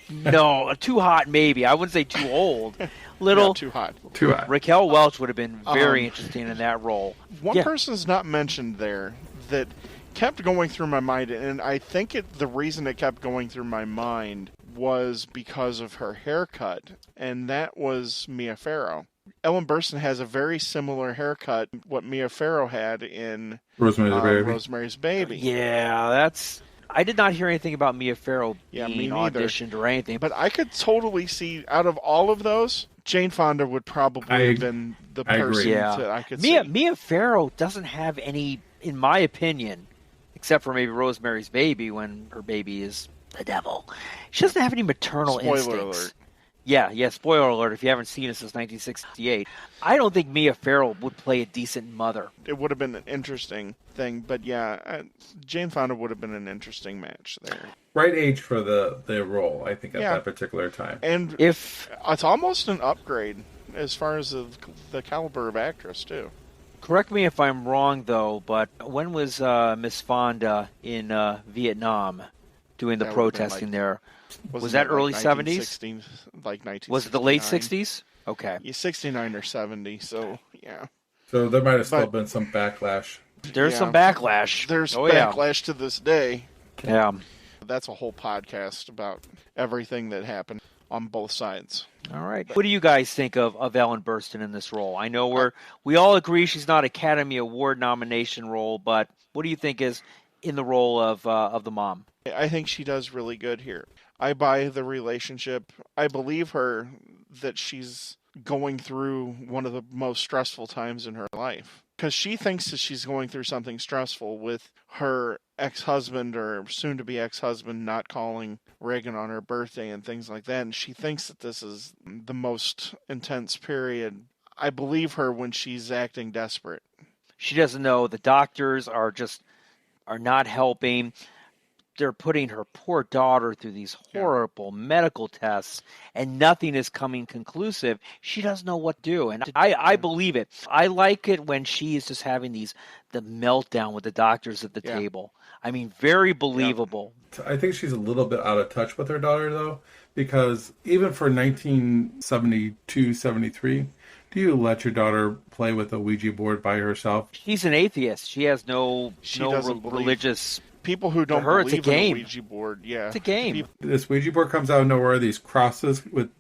No, too hot maybe. I wouldn't say too old. Little Yeah, too hot. Too hot. Raquel Welch would have been very interesting in that role. One Yeah. person's not mentioned there that kept going through my mind, and I think the reason it kept going through my mind was because of her haircut, and that was Mia Farrow. Ellen Burstyn has a very similar haircut what Mia Farrow had in Rosemary's Baby. Rosemary's Baby. Yeah, that's... I did not hear anything about Mia Farrow Yeah, me being neither. auditioned or anything. But I could totally see, out of all of those, Jane Fonda would probably have been the I agree. person Yeah. that I could Mia see. Mia Farrow doesn't have any, in my opinion, except for maybe Rosemary's Baby when her baby is the devil. She doesn't have any maternal Spoiler instincts. alert. Yeah, spoiler alert if you haven't seen it since 1968. I don't think Mia Farrow would play a decent mother. It would have been an interesting thing, but yeah, Jane Fonda would have been an interesting match there. Right age for the role, I think, at Yeah. that particular time. And If it's almost an upgrade as far as the caliber of actress, too. Correct me if I'm wrong, though, but when was Miss Fonda in Vietnam doing the That would've been protesting there? Wasn't Was that like early 70s? 1916, like 1969. Was it the late 60s? Okay. Yeah, 69 or 70, so yeah. So there might have still But- been some backlash. There's Yeah. some backlash. There's Oh, yeah. backlash to this day. Yeah. That's a whole podcast about everything that happened on both sides. All right. What do you guys think of Ellen Burstyn in this role? I know we all agree she's not Academy Award nomination role, but what do you think is in the role of the mom? I think she does really good here. I buy the relationship. I believe her that she's going through one of the most stressful times in her life. Because she thinks that she's going through something stressful with her ex-husband or soon-to-be ex-husband not calling Reagan on her birthday and things like that. And she thinks that this is the most intense period. I believe her when she's acting desperate. She doesn't know the doctors are not helping. They're putting her poor daughter through these horrible medical tests, and nothing is coming conclusive. She doesn't know what to do, and I believe it. I like it when she is just having the meltdown with the doctors at the table. I mean, very believable. I think she's a little bit out of touch with her daughter, though, because even for 1972, 73, do you let your daughter play with a Ouija board by herself? She's an atheist. She has no doesn't believe. religious. People who don't For her, it's a believe in game. a Ouija board, yeah. It's a game. This Ouija board comes out of nowhere. These crosses with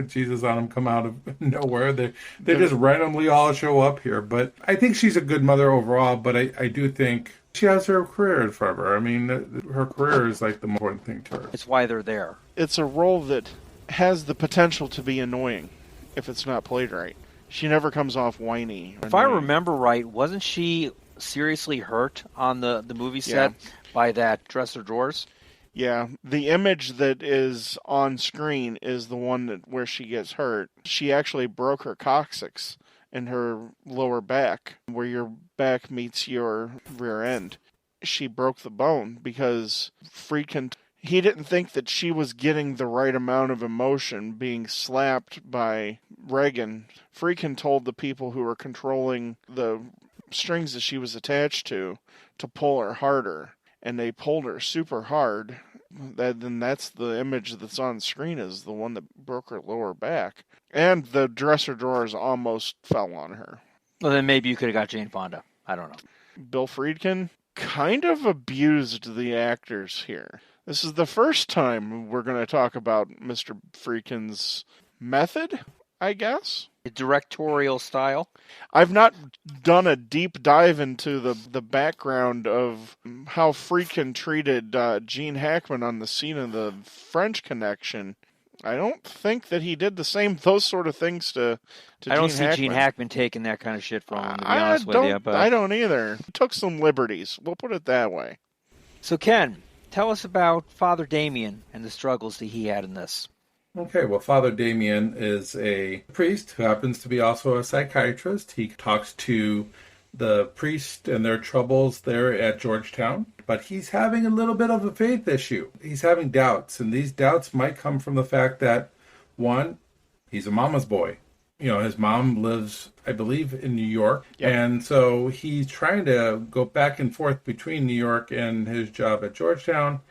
Jesus on them come out of nowhere. They just randomly all show up here. But I think she's a good mother overall. But I do think she has her career in front of her. I mean, her career is like the most important thing to her. It's why they're there. It's a role that has the potential to be annoying if it's not played right. She never comes off whiny. If I remember right, wasn't she seriously hurt on the movie set by that dresser drawers? Yeah, the image that is on screen is the one where she gets hurt. She actually broke her coccyx in her lower back, where your back meets your rear end. She broke the bone because Friedkin, he didn't think that she was getting the right amount of emotion being slapped by Reagan. Friedkin told the people who were controlling the strings that she was attached to pull her harder, and they pulled her super hard. Then that's the image that's on screen, is the one that broke her lower back. And the dresser drawers almost fell on her. Well, then maybe you could have got Jane Fonda. I don't know. Bill Friedkin kind of abused the actors here. This is the first time we're going to talk about Mr. Friedkin's method, I guess. The directorial style. I've not done a deep dive into the background of how Friedkin treated Gene Hackman on the scene of the French Connection. I don't think that he did those sort of things to I don't Gene see Hackman. Gene Hackman taking that kind of shit from him, to be honest with you. But I don't either. He took some liberties. We'll put it that way. So, Ken, tell us about Father Damien and the struggles that he had in this. Okay, well, Father Damien is a priest who happens to be also a psychiatrist. He talks to the priest and their troubles there at Georgetown, but he's having a little bit of a faith issue. He's having doubts, and these doubts might come from the fact that, one, he's a mama's boy. You know, his mom lives, I believe, in New York, and so he's trying to go back and forth between New York and his job at Georgetown.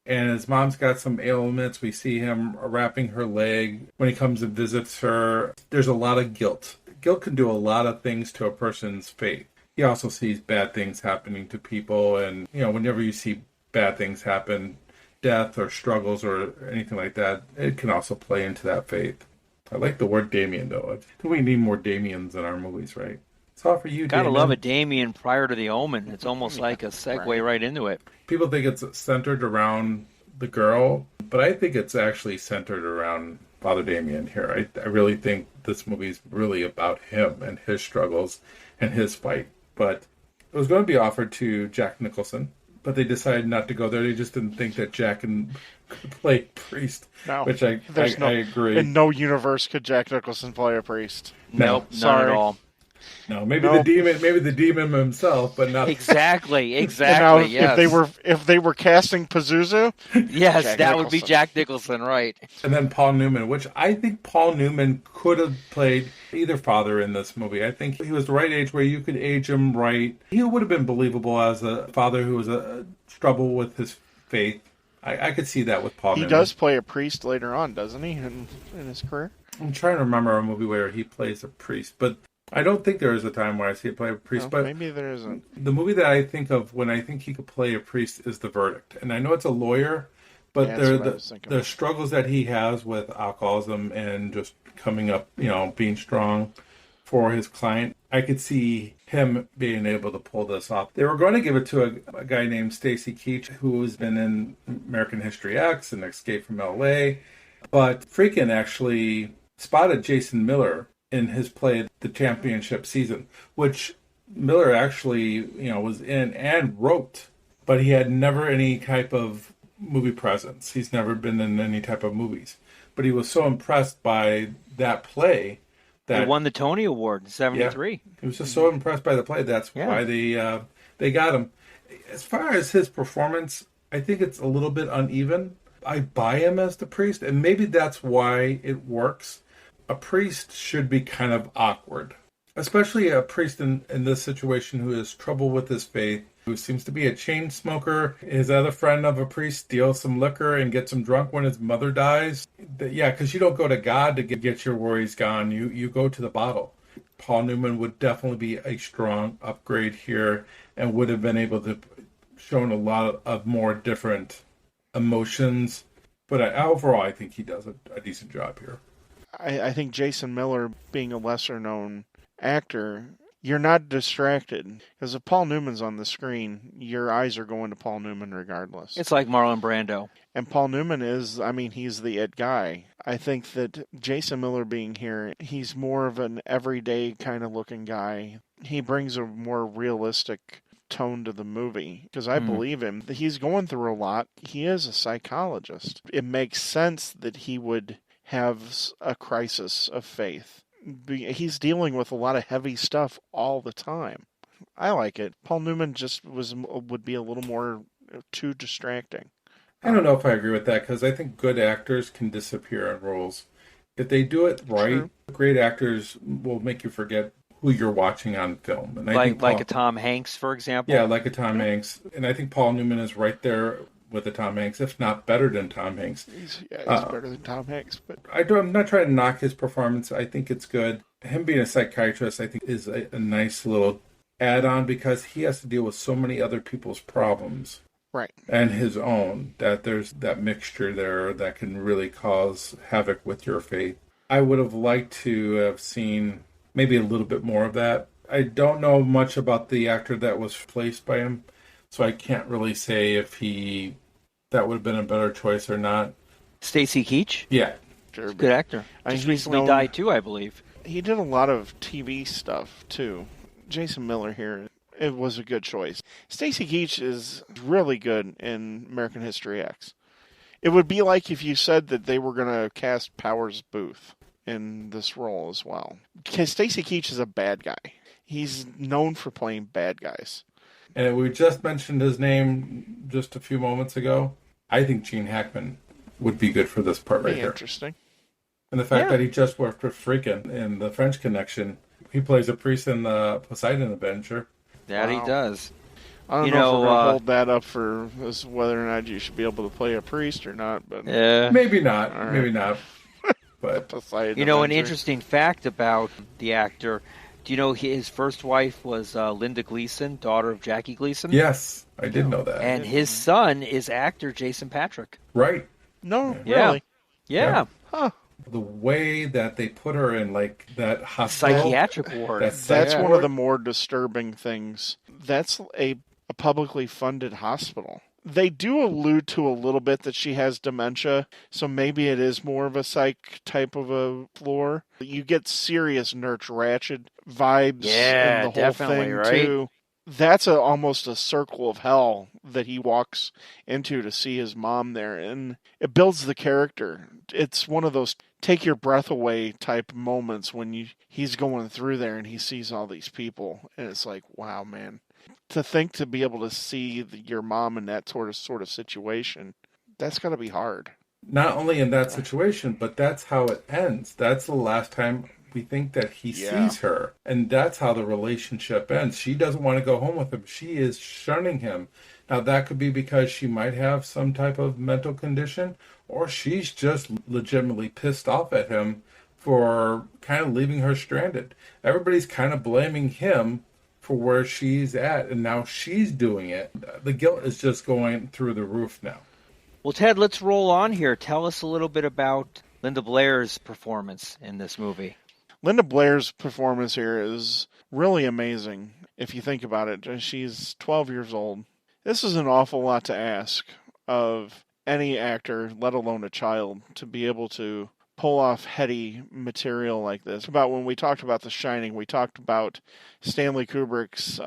And his mom's got some ailments. We see him wrapping her leg when he comes and visits her. There's a lot of guilt. Guilt can do a lot of things to a person's faith. He also sees bad things happening to people. And, you know, whenever you see bad things happen, death or struggles or anything like that, it can also play into that faith. I like the word Damien, though. I think we need more Damiens in our movies, right? It's all for you, Gotta Damien. love a Damien prior to The Omen. It's almost like a segue right into it. People think it's centered around the girl, but I think it's actually centered around Father Damien here. I really think this movie is really about him and his struggles and his fight. But it was going to be offered to Jack Nicholson, but they decided not to go there. They just didn't think that Jack could play priest, No, which I agree. In no universe could Jack Nicholson play a priest. Nope, not sorry. at all. No, maybe the demon himself, but not Exactly. And now, Yes. if they were casting Pazuzu, Yes, Jack that would be Nicholson. Jack Nicholson, right? And then Paul Newman, which I think Paul Newman could have played either father in this movie. I think he was the right age where you could age him right. He would have been believable as a father who was a trouble with his faith. I could see that with Paul he Newman. does play a priest later on, doesn't he, in his career? I'm trying to remember a movie where he plays a priest, but I don't think there is a time where I see it play a priest, Well, but maybe there isn't. the movie that I think of when I think he could play a priest is The Verdict. And I know it's a lawyer, but Yeah, that's there what I was thinking the of. struggles that he has with alcoholism and just coming up, being strong for his client. I could see him being able to pull this off. They were going to give it to a guy named Stacy Keach, who's been in American History X and Escape from LA. But Freakin actually spotted Jason Miller in his play The Championship Season, which Miller actually, was in and wrote, but he had never any type of movie presence. He's never been in any type of movies. But he was so impressed by that play They that won the Tony Award in '73. he was just so impressed by the play. That's Yeah. why they got him. As far as his performance, I think it's a little bit uneven. I buy him as the priest, and maybe that's why it works. A priest should be kind of awkward, especially a priest in this situation who has trouble with his faith, who seems to be a chain smoker. His other friend of a priest steals some liquor and gets him drunk when his mother dies. Yeah, because you don't go to God to get your worries gone. You go to the bottle. Paul Newman would definitely be a strong upgrade here and would have been able to shown a lot of more different emotions. But overall, I think he does a decent job here. I think Jason Miller, being a lesser known actor, you're not distracted. Because if Paul Newman's on the screen, your eyes are going to Paul Newman regardless. It's like Marlon Brando. And Paul Newman he's the it guy. I think that Jason Miller being here, he's more of an everyday kind of looking guy. He brings a more realistic tone to the movie because I believe him. He's going through a lot. He is a psychologist. It makes sense that he would have a crisis of faith. He's dealing with a lot of heavy stuff all the time. I like it. Paul Newman just would be a little more too distracting. I don't know if I agree with that because I think good actors can disappear in roles. If they do it right, True. great actors will make you forget who you're watching on film. And I think Like a Tom Hanks, for example. Yeah, like a Tom Hanks. And I think Paul Newman is right there with a Tom Hanks, if not better than Tom Hanks. He's better than Tom Hanks, but I'm not trying to knock his performance. I think it's good. Him being a psychiatrist, I think, is a nice little add-on because he has to deal with so many other people's problems. right. And his own, that there's that mixture there that can really cause havoc with your faith. I would have liked to have seen maybe a little bit more of that. I don't know much about the actor that was placed by him, so I can't really say if that would have been a better choice or not. Stacy Keach, Yeah. Sure, good actor. Just he's recently known- died too, I believe. He did a lot of TV stuff too. Jason Miller here, it was a good choice. Stacy Keach is really good in American History X. It would be like if you said that they were going to cast Powers Booth in this role as well. Because Stacy Keach is a bad guy. He's known for playing bad guys. And we just mentioned his name just a few moments ago. I think Gene Hackman would be good for this part right here. Interesting. And the fact that he just worked with Freakin' in the French Connection. He plays a priest in the Poseidon Adventure. That he Wow. does. I don't You know know, if we're going to hold that up for as whether or not you should be able to play a priest or not. But Maybe not. All right. Maybe not. But Poseidon You know, an Adventure. interesting fact about the actor. Do you know his first wife was Linda Gleason, daughter of Jackie Gleason? yes, I did know that. And his son is actor Jason Patrick. Right. No, Yeah. really. Yeah. Huh. The way that they put her in, like, that hospital. Psychiatric ward. That's Yeah. one of the more disturbing things. That's a publicly funded hospital. They do allude to a little bit that she has dementia, so maybe it is more of a psych type of a floor. You get serious Nurse Ratched vibes Yeah, in the whole definitely, thing right? too. That's almost a circle of hell that he walks into to see his mom there, and it builds the character. It's one of those take your breath away type moments when he's going through there and he sees all these people, and it's like, wow, man. To think to be able to see your mom in that sort of situation, that's got to be hard. Not only in that situation, but that's how it ends. That's the last time we think that he sees her. And that's how the relationship ends. She doesn't want to go home with him. She is shunning him. Now, that could be because she might have some type of mental condition, or she's just legitimately pissed off at him for kind of leaving her stranded. Everybody's kind of blaming him for where she's at, and now she's doing it. The guilt is just going through the roof now. Well, Ted, let's roll on here. Tell us a little bit about Linda Blair's performance in this movie. Linda Blair's performance here is really amazing, if you think about it. She's 12 years old. This is an awful lot to ask of any actor, let alone a child, to be able to pull off heady material like this. About when we talked about The Shining, we talked about Stanley Kubrick's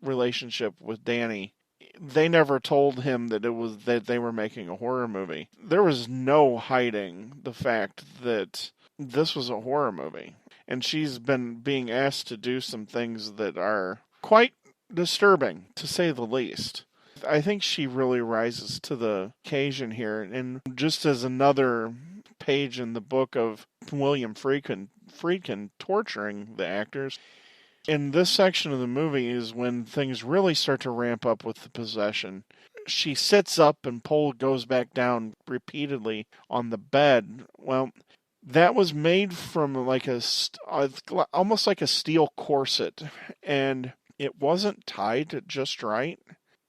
relationship with Danny. They never told him that they were making a horror movie. There was no hiding the fact that this was a horror movie. And she's been being asked to do some things that are quite disturbing, to say the least. I think she really rises to the occasion here. And just as another page in the book of William Friedkin torturing the actors, in this section of the movie is when things really start to ramp up with the possession. She sits up and goes back down repeatedly on the bed. Well, that was made from almost like a steel corset, and it wasn't tied just right.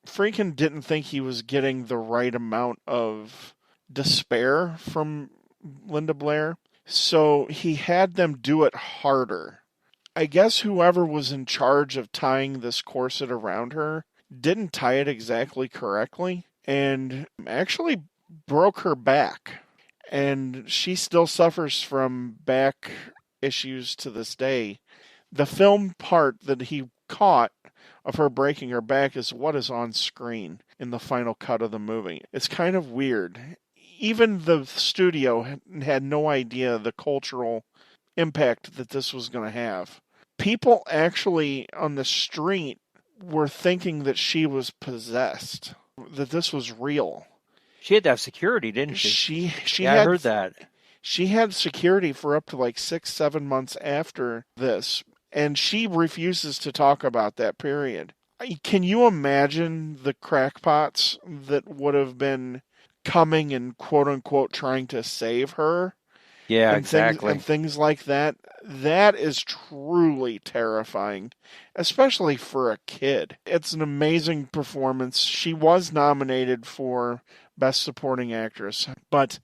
Friedkin didn't think he was getting the right amount of despair from Linda Blair, so he had them do it harder. I guess whoever was in charge of tying this corset around her didn't tie it exactly correctly and actually broke her back. And she still suffers from back issues to this day. The film part that he caught of her breaking her back is what is on screen in the final cut of the movie. It's kind of weird. Even the studio had no idea the cultural impact that this was going to have. People actually on the street were thinking that she was possessed, that this was real. She had to have security, didn't she? I heard that. She had security for up to 6-7 months after this, and she refuses to talk about that period. Can you imagine the crackpots that would have been coming and quote-unquote trying to save her? Yeah, exactly. And things like that. That is truly terrifying, especially for a kid. It's an amazing performance. She was nominated for Best Supporting Actress, but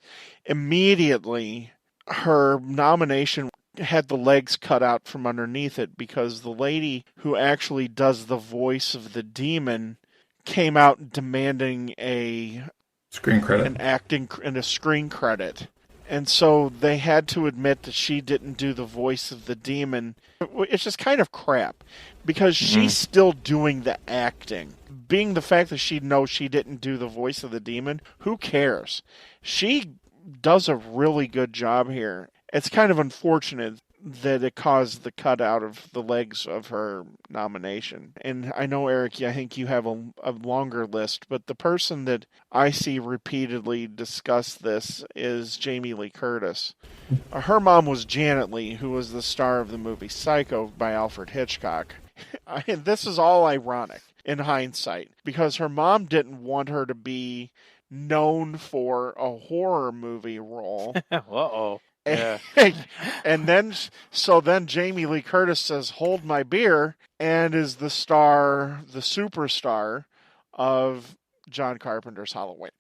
immediately her nomination had the legs cut out from underneath it because the lady who actually does the voice of the demon came out demanding a screen credit, a screen credit. And so they had to admit that she didn't do the voice of the demon. It's just kind of crap because she's still doing the acting. Being the fact that she knows she didn't do the voice of the demon, who cares? She does a really good job here. It's kind of unfortunate that it caused the cut out of the legs of her nomination. And I know, Eric, I think you have a longer list, but the person that I see repeatedly discuss this is Jamie Lee Curtis. Her mom was Janet Leigh, who was the star of the movie Psycho by Alfred Hitchcock. This is all ironic in hindsight, because her mom didn't want her to be known for a horror movie role. Uh-oh. Yeah. And then Jamie Lee Curtis says, "Hold my beer," and is the superstar of John Carpenter's Halloween.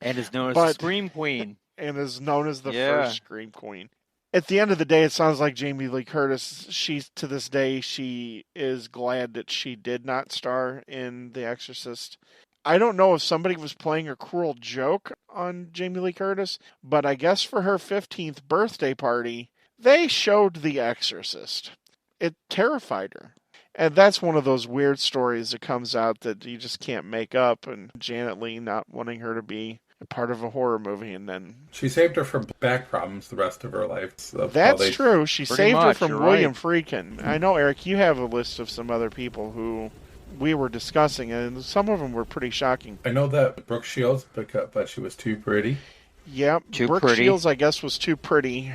And is known as the Scream Queen. And is known as the first Scream Queen. At the end of the day, it sounds like Jamie Lee Curtis, to this day, she is glad that she did not star in The Exorcist. I don't know if somebody was playing a cruel joke on Jamie Lee Curtis, but I guess for her 15th birthday party, they showed The Exorcist. It terrified her. And that's one of those weird stories that comes out that you just can't make up, and Janet Leigh not wanting her to be a part of a horror movie, and then... She saved her from back problems the rest of her life. So that's true. She saved her from William right. Friedkin. I know, Eric, you have a list of some other people who we were discussing, and some of them were pretty shocking. I know that Brooke Shields, but she was too pretty. Yeah, Brooke Shields, I guess, was too pretty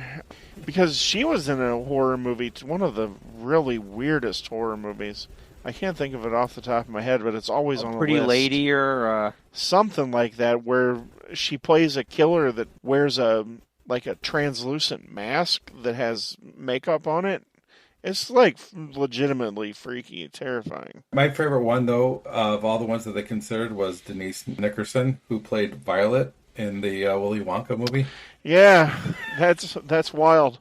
because she was in a horror movie, one of the really weirdest horror movies. I can't think of it off the top of my head, but it's always on the list. Pretty Lady or... something like that, where she plays a killer that wears a like a translucent mask that has makeup on it. It's like legitimately freaky, terrifying. My favorite one, though, of all the ones that they considered was Denise Nickerson, who played Violet in the Willy Wonka movie. Yeah, that's wild.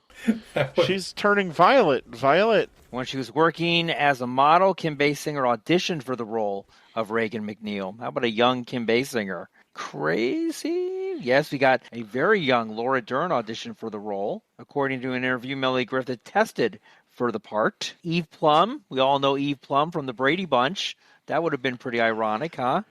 She's turning violet. Violet. When she was working as a model, Kim Basinger auditioned for the role of Reagan McNeil. How about a young Kim Basinger? Crazy. Yes, we got a very young Laura Dern audition for the role. According to an interview, Melanie Griffith tested for the part. Eve Plum, we all know Eve Plum from the Brady Bunch. That would have been pretty ironic, huh?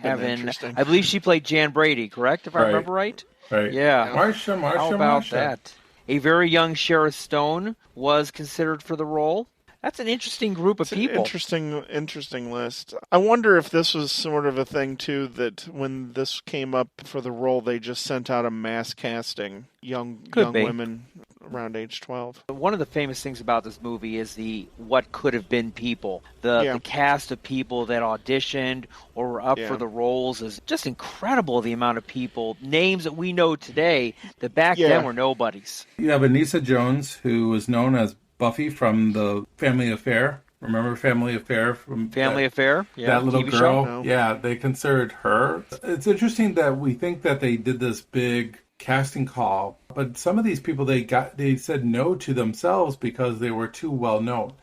Interesting. I believe she played Jan Brady, correct? If I remember right. Right. Yeah. Marsha. How about that? A very young Shara Stone was considered for the role. That's an interesting group of people. Interesting list. I wonder if this was sort of a thing, too, that when this came up for the role, they just sent out a mass casting young women around age 12. One of the famous things about this movie is the what could have been people. The cast of people that auditioned or were up for the roles is just incredible, the amount of people, names that we know today that back then were nobodies. You have Anissa Jones, who was known as Buffy from the Family Affair. Remember Family Affair? Affair? Yeah. That little TV girl? show? No. Yeah, they considered her. It's interesting that we think that they did this big casting call, but some of these people they said no to themselves because they were too well known.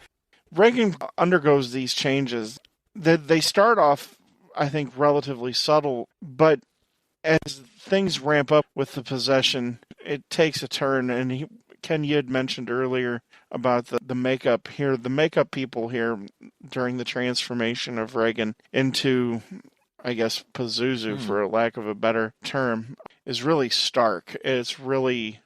Reagan undergoes these changes. They start off, I think, relatively subtle, but as things ramp up with the possession, it takes a turn. And Ken, you had mentioned earlier about the makeup here. The makeup people here during the transformation of Reagan into, I guess, Pazuzu, for a lack of a better term, is really stark. It's really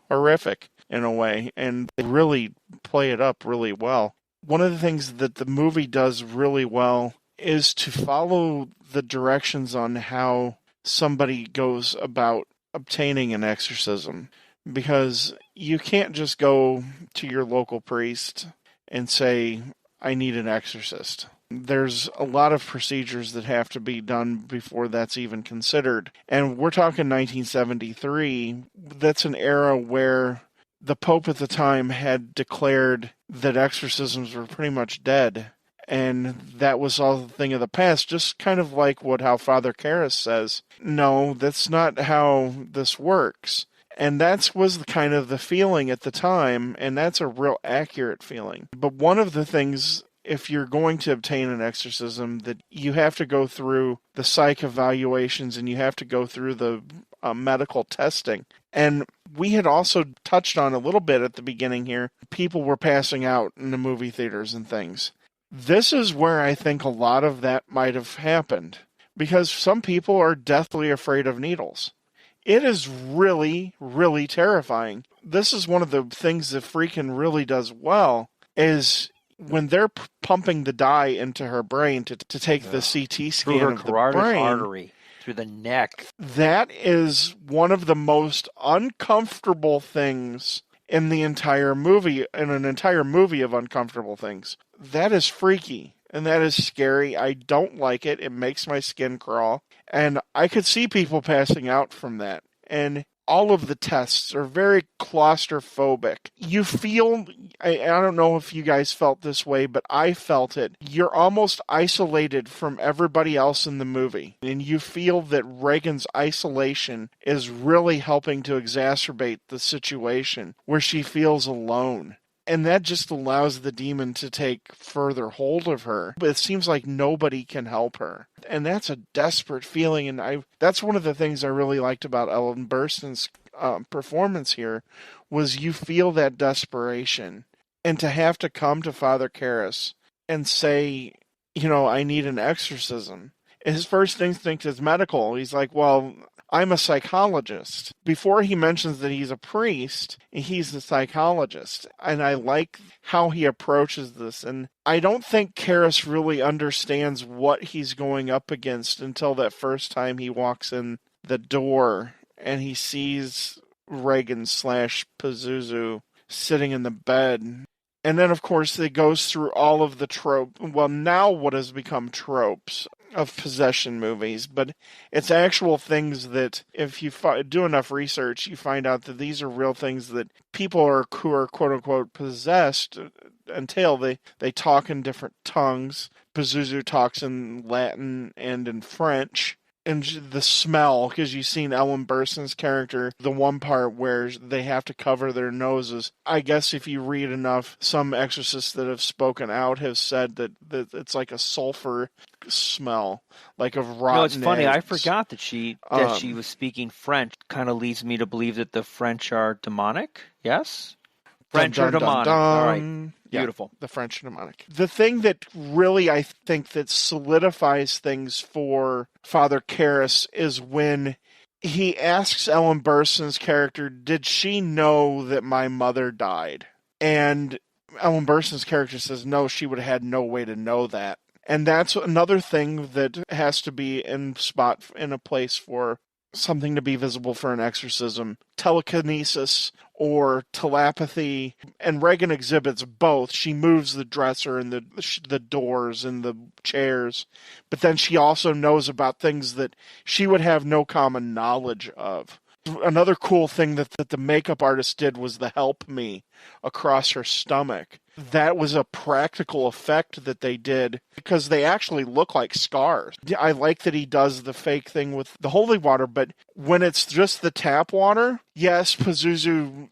horrific in a way, and they really play it up really well. One of the things that the movie does really well is to follow the directions on how somebody goes about obtaining an exorcism. Because you can't just go to your local priest and say, I need an exorcist. There's a lot of procedures that have to be done before that's even considered. And we're talking 1973. That's an era where the Pope at the time had declared that exorcisms were pretty much dead. And that was all the thing of the past, just kind of like how Father Karras says, no, that's not how this works. And that was kind of the feeling at the time, and that's a real accurate feeling. But one of the things, if you're going to obtain an exorcism, that you have to go through the psych evaluations and you have to go through the medical testing. And we had also touched on a little bit at the beginning here, people were passing out in the movie theaters and things. This is where I think a lot of that might have happened, because some people are deathly afraid of needles. It is really, really terrifying. This is one of the things that Friedkin really does well, is when they're pumping the dye into her brain to take the CT scan through her of the carotid brain, artery, through the neck. That is one of the most uncomfortable things in the entire movie, in an entire movie of uncomfortable things. That is freaky, and that is scary. I don't like it. It makes my skin crawl. And I could see people passing out from that. And all of the tests are very claustrophobic. You feel, I don't know if you guys felt this way, but I felt it. You're almost isolated from everybody else in the movie. And you feel that Reagan's isolation is really helping to exacerbate the situation where she feels alone. And that just allows the demon to take further hold of her. But it seems like nobody can help her. And that's a desperate feeling. And that's one of the things I really liked about Ellen Burstyn's performance here, was you feel that desperation. And to have to come to Father Karras and say, I need an exorcism. His first instinct is medical. He's like, well, I'm a psychologist. Before he mentions that he's a priest, he's a psychologist. And I like how he approaches this. And I don't think Karras really understands what he's going up against until that first time he walks in the door and he sees Reagan / Pazuzu sitting in the bed. And then, of course, it goes through all of the tropes. Well, now what has become tropes. of possession movies, but it's actual things that if you do enough research, you find out that these are real things that people who are quote unquote possessed entail. They talk in different tongues. Pazuzu talks in Latin and in French. And the smell, because you've seen Ellen Burstyn's character, the one part where they have to cover their noses. I guess if you read enough, some exorcists that have spoken out have said that it's like a sulfur smell, like of rotten it's funny. eggs. I forgot that she was speaking French. Kind of leads me to believe that the French are demonic. Yes? French Dun, are dun, dun, demonic. dun. All right. Beautiful. Yeah, the French are demonic. The thing that really I think that solidifies things for Father Karras is when he asks Ellen Burstyn's character, did she know that my mother died? And Ellen Burstyn's character says, no, she would have had no way to know that. And that's another thing that has to be in a place for something to be visible for an exorcism. Telekinesis or telepathy, and Regan exhibits both. She moves the dresser and the doors and the chairs, but then she also knows about things that she would have no common knowledge of. Another cool thing that the makeup artist did was the help me across her stomach. That was a practical effect that they did because they actually look like scars. I like that he does the fake thing with the holy water, but when it's just the tap water, yes, Pazuzu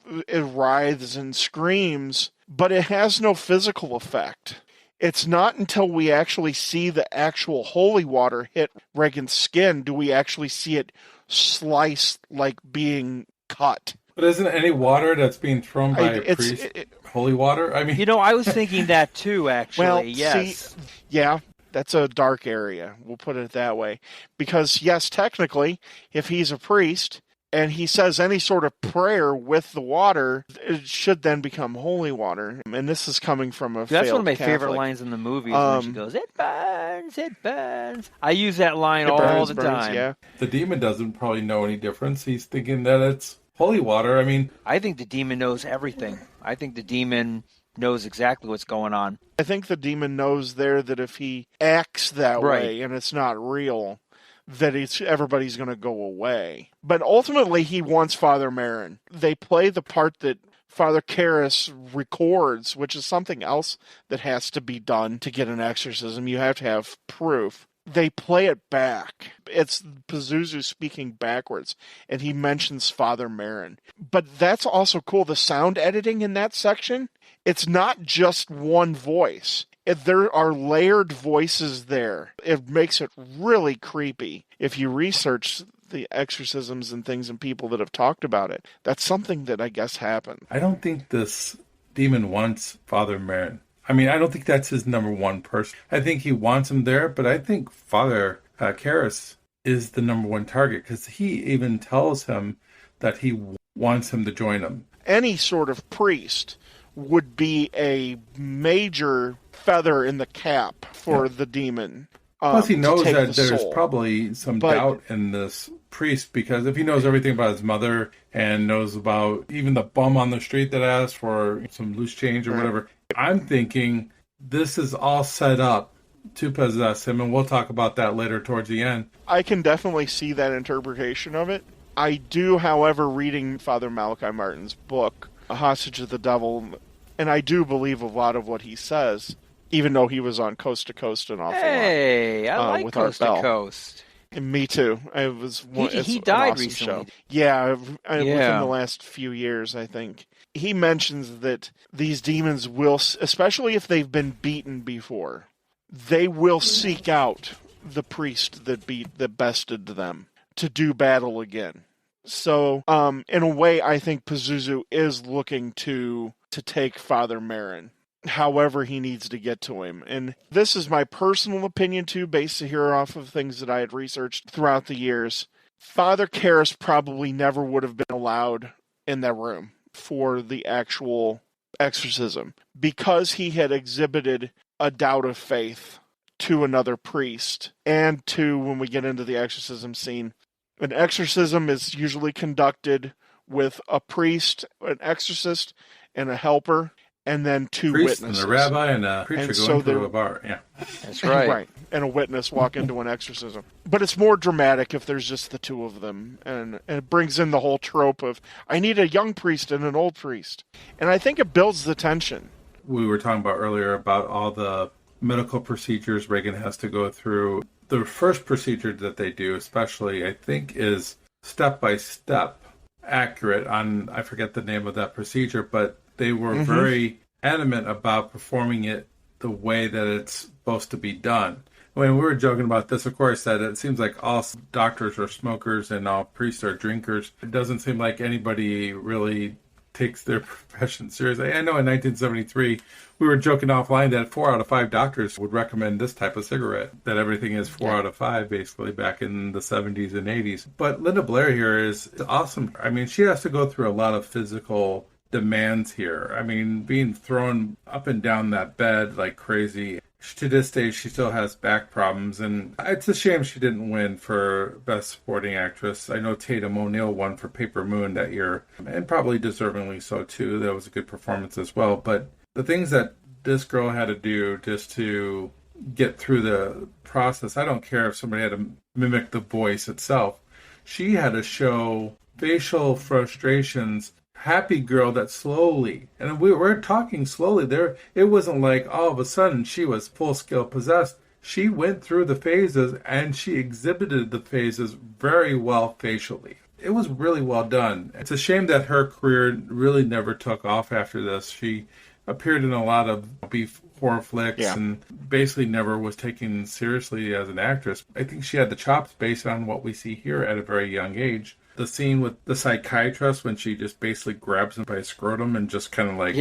writhes and screams, but it has no physical effect. It's not until we actually see the actual holy water hit Regan's skin do we actually see it sliced like being cut. But isn't any water that's being thrown by a priest holy water? I mean, I was thinking that too, actually. Well, yes. see, yeah, that's a dark area. We'll put it that way. Because, yes, technically, if he's a priest and he says any sort of prayer with the water, it should then become holy water. And this is coming from a That's one of my Catholic. favorite lines in the movie is when she goes, it burns, it burns. I use that line all the time. Yeah. the demon doesn't probably know any difference. He's thinking that it's holy water. I mean, I think the demon knows everything. I think the demon knows exactly what's going on. I think the demon knows there that if he acts that Right. way and it's not real, that everybody's going to go away. But ultimately, he wants Father Merrin. They play the part that Father Karras records, which is something else that has to be done to get an exorcism. You have to have proof. They play it back. It's Pazuzu speaking backwards, and he mentions Father Merrin. But that's also cool. The sound editing in that section, it's not just one voice. There are layered voices there. It makes it really creepy. If you research the exorcisms and things and people that have talked about it, that's something that I guess happened. I don't think this demon wants Father Merrin. I mean, I don't think that's his number one person. I think he wants him there, but I think Father Karras is the number one target because he even tells him that he wants him to join him. Any sort of priest would be a major feather in the cap for the demon. Plus, he knows take that the there's soul. probably some doubt in this priest because if he knows everything about his mother and knows about even the bum on the street that asked for some loose change or whatever, I'm thinking this is all set up to possess him, and we'll talk about that later towards the end. I can definitely see that interpretation of it. I do, however, reading Father Malachi Martin's book, A Hostage of the Devil, and I do believe a lot of what he says, even though he was on Coast to Coast an awful lot. Hey, I like with Art Coast to Bell. Coast. And me too. I was. He an died awesome recently. show. Yeah, within the last few years, I think. He mentions that these demons will, especially if they've been beaten before, they will seek out the priest that bested them to do battle again. So, in a way, I think Pazuzu is looking to take Father Merrin. However he needs to get to him. And this is my personal opinion too, based here off of things that I had researched throughout the years. Father Karras probably never would have been allowed in that room for the actual exorcism because he had exhibited a doubt of faith to another priest. And to, when we get into the exorcism scene, an exorcism is usually conducted with a priest, an exorcist, and a helper. and then two Priest witnesses. and a rabbi and a preacher And going so to there- a bar. Yeah. That's right. Right. And a witness walk into an exorcism. But it's more dramatic if there's just the two of them. And it brings in the whole trope of, I need a young priest and an old priest. And I think it builds the tension. We were talking about earlier about all the medical procedures Reagan has to go through. The first procedure that they do, especially, I think, is step by step accurate on, I forget the name of that procedure, but they were very adamant about performing it the way that it's supposed to be done. When we were joking about this, of course, that it seems like all doctors are smokers and all priests are drinkers. It doesn't seem like anybody really takes their profession seriously. I know in 1973, we were joking offline that 4 out of 5 doctors would recommend this type of cigarette, that everything is 4 out of 5, basically, back in the 70s and 80s. But Linda Blair here is awesome. I mean, she has to go through a lot of physical demands here. I mean, being thrown up and down that bed like crazy. To this day, she still has back problems, and it's a shame she didn't win for Best Supporting Actress. I know Tatum O'Neal won for Paper Moon that year, and probably deservingly so, too. That was a good performance as well. But the things that this girl had to do just to get through the process, I don't care if somebody had to mimic the voice itself. She had to show facial frustrations, happy girl that slowly, and we were talking slowly there, it wasn't like all of a sudden she was full scale possessed. She went through the phases and she exhibited the phases very well facially. It was really well done. It's a shame that her career really never took off after this. She appeared in a lot of beef horror flicks and basically never was taken seriously as an actress. I think she had the chops based on what we see here at a very young age. The scene with the psychiatrist when she just basically grabs him by his scrotum and just kind of like,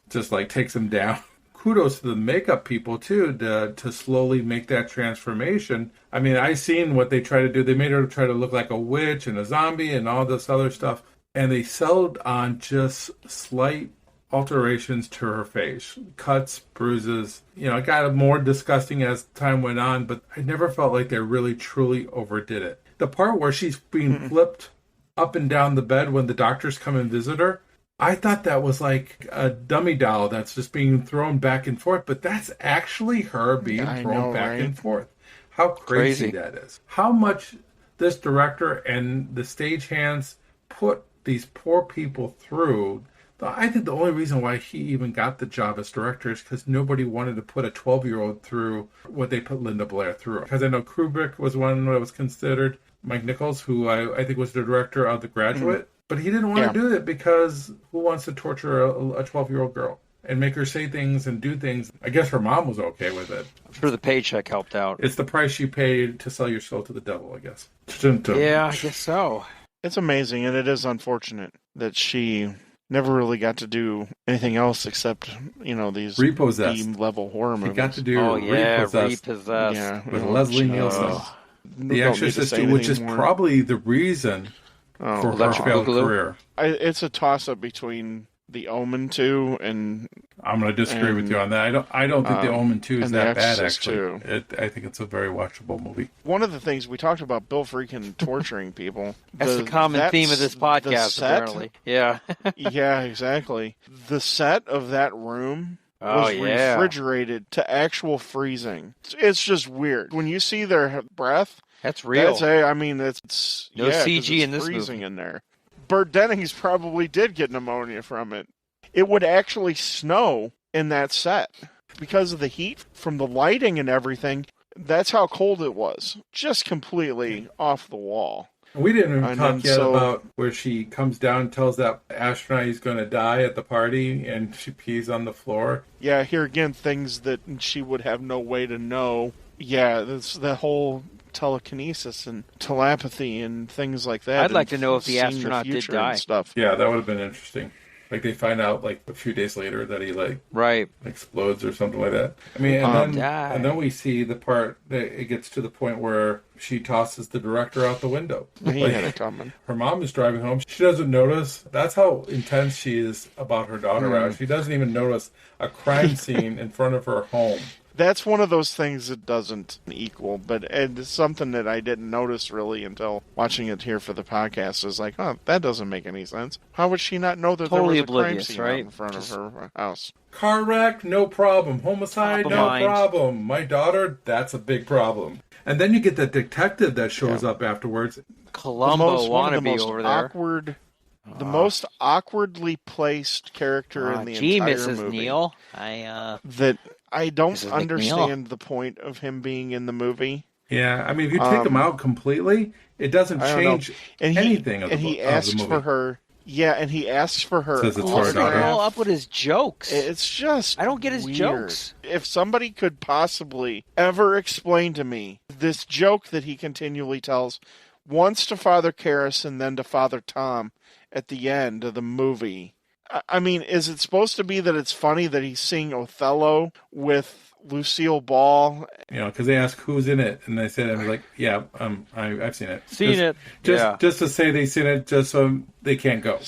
just like takes him down. Kudos to the makeup people too to slowly make that transformation. I mean, I seen what they try to do. They made her try to look like a witch and a zombie and all this other stuff. And they settled on just slight alterations to her face. Cuts, bruises. You know, it got more disgusting as time went on, but I never felt like they really truly overdid it. The part where she's being flipped up and down the bed when the doctors come and visit her, I thought that was like a dummy doll that's just being thrown back and forth, but that's actually her being thrown back and forth. How crazy that is. How much this director and the stagehands put these poor people through. I think the only reason why he even got the job as director is because nobody wanted to put a 12-year-old through what they put Linda Blair through. Because I know Kubrick was one that was considered, Mike Nichols, who I think was the director of The Graduate, but he didn't want to do it because who wants to torture a 12-year-old girl and make her say things and do things? I guess her mom was okay with it. I'm sure the paycheck helped out. It's the price you paid to sell your soul to the devil, I guess. Yeah, I guess so. It's amazing, and it is unfortunate that she never really got to do anything else except, you know, these B-level horror movies. She got to do Repossessed. With Leslie Nielsen. The Exorcist, which is probably the reason for her failed career. It's a toss-up between The Omen 2 and... I'm going to disagree with you on that. I don't think The Omen 2 is that bad, actually. I think it's a very watchable movie. One of the things we talked about, Bill freaking torturing people. That's the common theme of this podcast, apparently. Yeah. Yeah, exactly. The set of that room was refrigerated to actual freezing. It's just weird. When you see their breath... That's real. It's no CG in this freezing movie. In there. Burt Dennings probably did get pneumonia from it. It would actually snow in that set because of the heat from the lighting and everything. That's how cold it was. Just completely off the wall. We didn't even talk yet about where she comes down and tells that astronaut he's going to die at the party, and she pees on the floor. Yeah, here again, things that she would have no way to know. Yeah, that's the whole telekinesis and telepathy and things like that. I'd like to know if the astronaut did die. Stuff. Yeah, that would have been interesting. Like they find out like a few days later that he explodes or something like that. I mean, and then we see the part that it gets to the point where she tosses the director out the window. He had it coming. Her mom is driving home. She doesn't notice. That's how intense she is about her daughter. She doesn't even notice a crime scene in front of her home. That's one of those things that doesn't equal, but it's something that I didn't notice really until watching it here for the podcast. Is like, oh, that doesn't make any sense. How would she not know that Totally there was a crime oblivious, scene right? out in front of her house? Car wreck, no problem. Homicide, Top of no mind. problem. My daughter, that's a big problem. And then you get that detective that shows up afterwards. Columbo One of the wannabe most over there. awkward, the most awkwardly placed character in the Gee, entire Mrs. movie. Neal. That I don't Mrs. McNeil. understand the point of him being in the movie. Yeah, I mean, if you take him out completely, it doesn't I don't know. change And anything of the, he of the asks movie. for her. Yeah, and he asks for her. Says it's What's her the daughter. hell up with his jokes? It's just I don't get his weird. jokes. If somebody could possibly ever explain to me this joke that he continually tells, once to Father Karras and then to Father Tom at the end of the movie. I mean, is it supposed to be that it's funny that he's seeing Othello with Lucille Ball? You know, because they ask who's in it, and they said, I was like, yeah, I've seen it. Seen it. Just to say they've seen it, just so they can't go.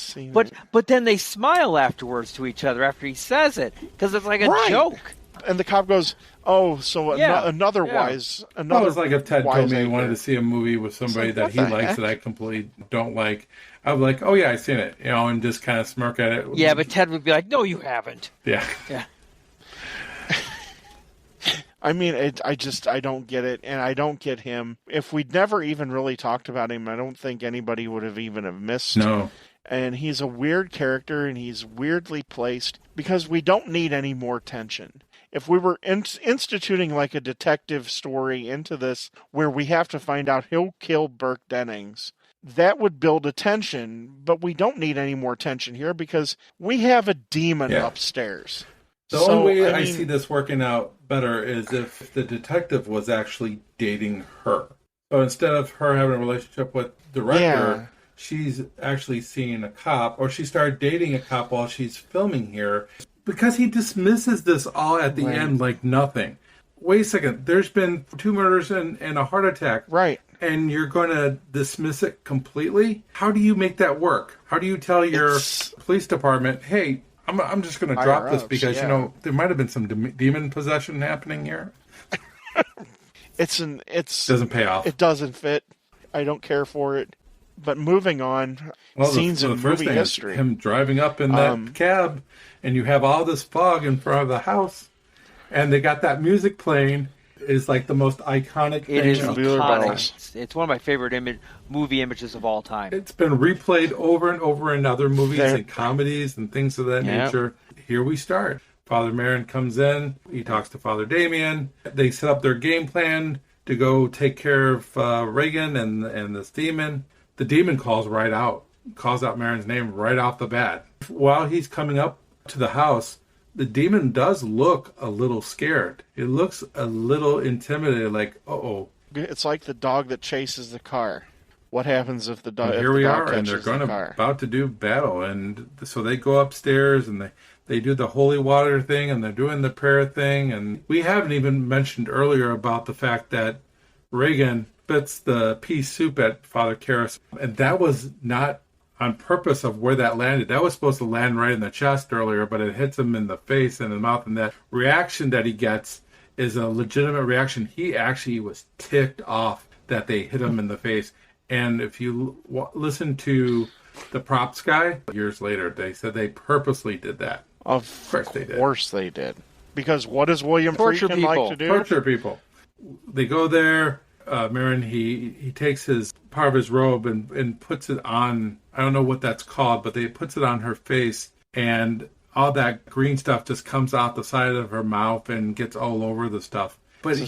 But then they smile afterwards to each other after he says it because it's like a Right. joke. And the cop goes, "Oh, so another Well, wise." It's like if Ted told me he wanted to see. see a movie with somebody It's that like, he what the likes heck? that I completely don't like, I'd be like, oh yeah, I've seen it, you know, and just kind of smirk at it. Yeah, but Ted would be like, "No, you haven't." Yeah. Yeah. I mean, I don't get it, and I don't get him. If we'd never even really talked about him, I don't think anybody would have even have missed. No. And he's a weird character, and he's weirdly placed because we don't need any more tension. If we were instituting like a detective story into this where we have to find out who'll kill Burke Dennings, that would build a tension, but we don't need any more tension here because we have a demon upstairs. The only way I see this working out better is if the detective was actually dating her. So instead of her having a relationship with the director, she's actually seeing a cop, or she started dating a cop while she's filming here. Because he dismisses this all at the end like nothing. Wait a second, there's been 2 murders and a heart attack. Right. And you're going to dismiss it completely? How do you make that work? How do you tell your police department, hey, I'm just going to drop this because, you know, there might have been some demon possession happening here? Doesn't pay off. It doesn't fit. I don't care for it. But moving on, scenes in movie history. Him driving up in that cab, and you have all this fog in front of the house, and they got that music playing. Is like the most iconic thing. It is iconic. It's one of my favorite movie images of all time. It's been replayed over and over in other movies and comedies and things of that nature. Here we start. Father Merrin comes in. He talks to Father Damien. They set up their game plan to go take care of Reagan and this demon. The demon calls out Merrin's name right off the bat. While he's coming up to the house, the demon does look a little scared. It looks a little intimidated, like, uh-oh. It's like the dog that chases the car. What happens if the dog? Well, here we are, and they're about to do battle, and so they go upstairs and they do the holy water thing, and they're doing the prayer thing, and we haven't even mentioned earlier about the fact that Reagan spits the pea soup at Father Karras, and that was not on purpose of where that landed. That was supposed to land right in the chest earlier, but it hits him in the face and the mouth, and that reaction that he gets is a legitimate reaction. He actually was ticked off that they hit him in the face. And if you listen to the props guy, years later, they said they purposely did that. Of course they did. Because what does William Friedkin like to do? Torture people. They go there. Merrin, he takes part of his robe and puts it on, I don't know what that's called, but they puts it on her face, and all that green stuff just comes out the side of her mouth and gets all over the stuff. But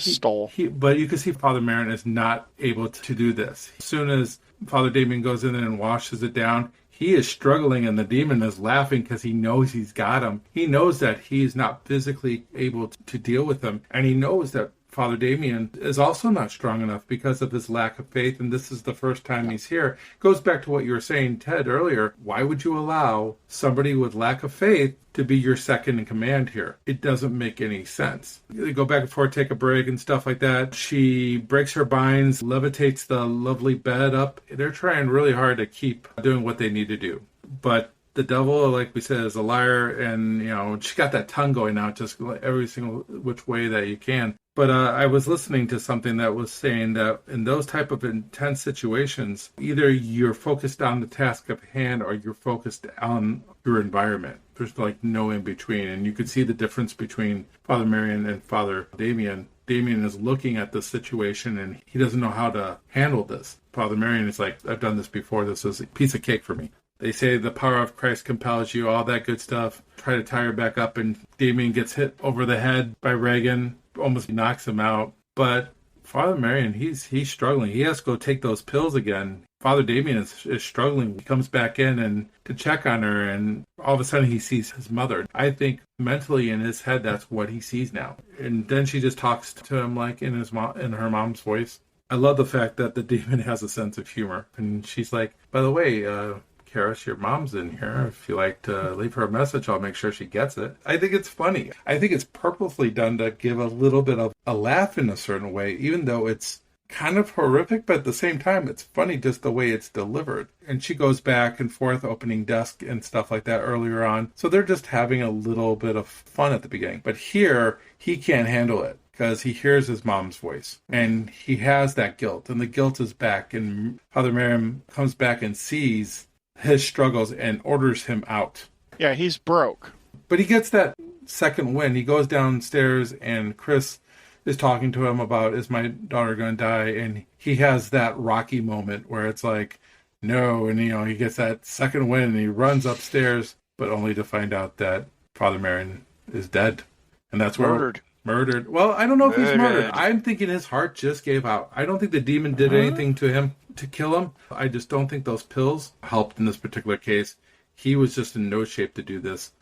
but you can see Father Merrin is not able to do this. As soon as Father Damien goes in there and washes it down, he is struggling, and the demon is laughing because he knows he's got him. He knows that he's not physically able to deal with him, and he knows that Father Damien is also not strong enough because of his lack of faith, and this is the first time he's here. Goes back to what you were saying, Ted, earlier. Why would you allow somebody with lack of faith to be your second in command here? It doesn't make any sense. They go back and forth, take a break and stuff like that. She breaks her binds, levitates the lovely bed up. They're trying really hard to keep doing what they need to do. But the devil, like we said, is a liar, and she got that tongue going out just every single which way that you can. But I was listening to something that was saying that in those type of intense situations, either you're focused on the task at hand or you're focused on your environment. There's like no in between, and you could see the difference between Father Marion and Father Damien. Damien is looking at the situation and he doesn't know how to handle this. Father Marion is like, I've done this before. This is a piece of cake for me. They say the power of Christ compels you, all that good stuff. Try to tie her back up, and Damien gets hit over the head by Reagan, almost knocks him out. But Father Marion, he's struggling. He has to go take those pills again. Father Damien is struggling. He comes back in and to check on her, and all of a sudden he sees his mother. I think mentally in his head, that's what he sees now. And then she just talks to him like in her mom's voice. I love the fact that the demon has a sense of humor. And she's like, by the way, Karis, your mom's in here. If you like to leave her a message, I'll make sure she gets it. I think it's funny. I think it's purposely done to give a little bit of a laugh in a certain way, even though it's kind of horrific, but at the same time, it's funny just the way it's delivered. And she goes back and forth opening desk and stuff like that earlier on. So they're just having a little bit of fun at the beginning. But here, he can't handle it because he hears his mom's voice and he has that guilt, and the guilt is back. And Father Miriam comes back and sees his struggles and orders him out. Yeah, he's broke. But he gets that second win. He goes downstairs and Chris is talking to him about, is my daughter going to die? And he has that Rocky moment where it's like, no. And, he gets that second win and he runs upstairs, but only to find out that Father Marion is dead. And that's where... Murdered. Well, I don't know if he's murdered. I'm thinking his heart just gave out. I don't think the demon did anything to him to kill him. I just don't think those pills helped in this particular case. He was just in no shape to do this.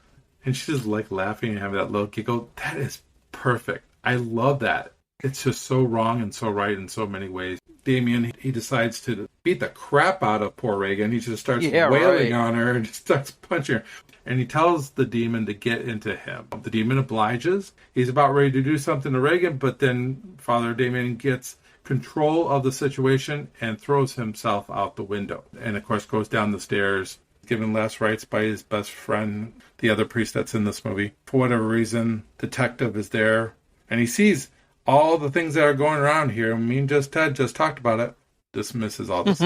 And she's just like laughing and having that little giggle. That is perfect. I love that. It's just so wrong and so right in so many ways. Damien, he decides to beat the crap out of poor Reagan. He just starts wailing on her and starts punching her. And he tells the demon to get into him. The demon obliges. He's about ready to do something to Reagan, but then Father Damien gets control of the situation and throws himself out the window. And, of course, goes down the stairs, given last rites by his best friend, the other priest that's in this movie. For whatever reason, detective is there, and he sees all the things that are going around here. Me and Ted just talked about it. Dismisses all this.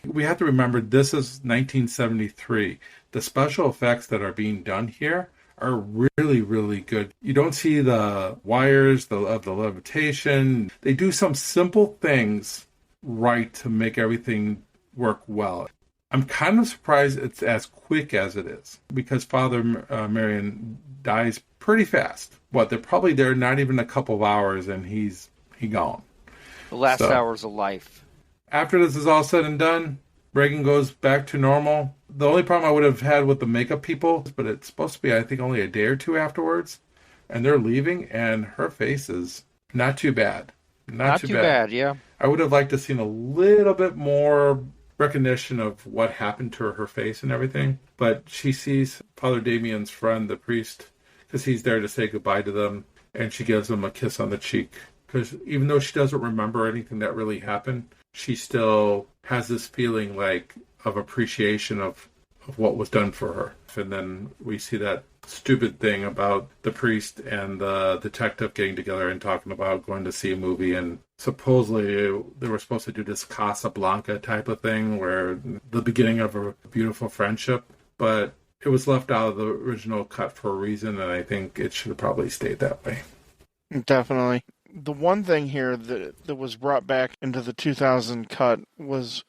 We have to remember this is 1973. The special effects that are being done here are really, really good. You don't see the wires of the levitation. They do some simple things right to make everything work well. I'm kind of surprised it's as quick as it is because Father Marion dies pretty fast. They're probably there not even a couple of hours and he's gone. The last hours of life. After this is all said and done, Reagan goes back to normal. The only problem I would have had with the makeup people, but it's supposed to be, I think, only a day or two afterwards, and they're leaving, and her face is not too bad. Not too bad, yeah. I would have liked to have seen a little bit more recognition of what happened to her face and everything, but she sees Father Damien's friend, the priest, because he's there to say goodbye to them, and she gives him a kiss on the cheek. Because even though she doesn't remember anything that really happened, she still has this feeling of appreciation of what was done for her. And then we see that stupid thing about the priest and the detective getting together and talking about going to see a movie. And supposedly they were supposed to do this Casablanca type of thing where the beginning of a beautiful friendship. But it was left out of the original cut for a reason, and I think it should have probably stayed that way. Definitely. The one thing here that was brought back into the 2000 cut was,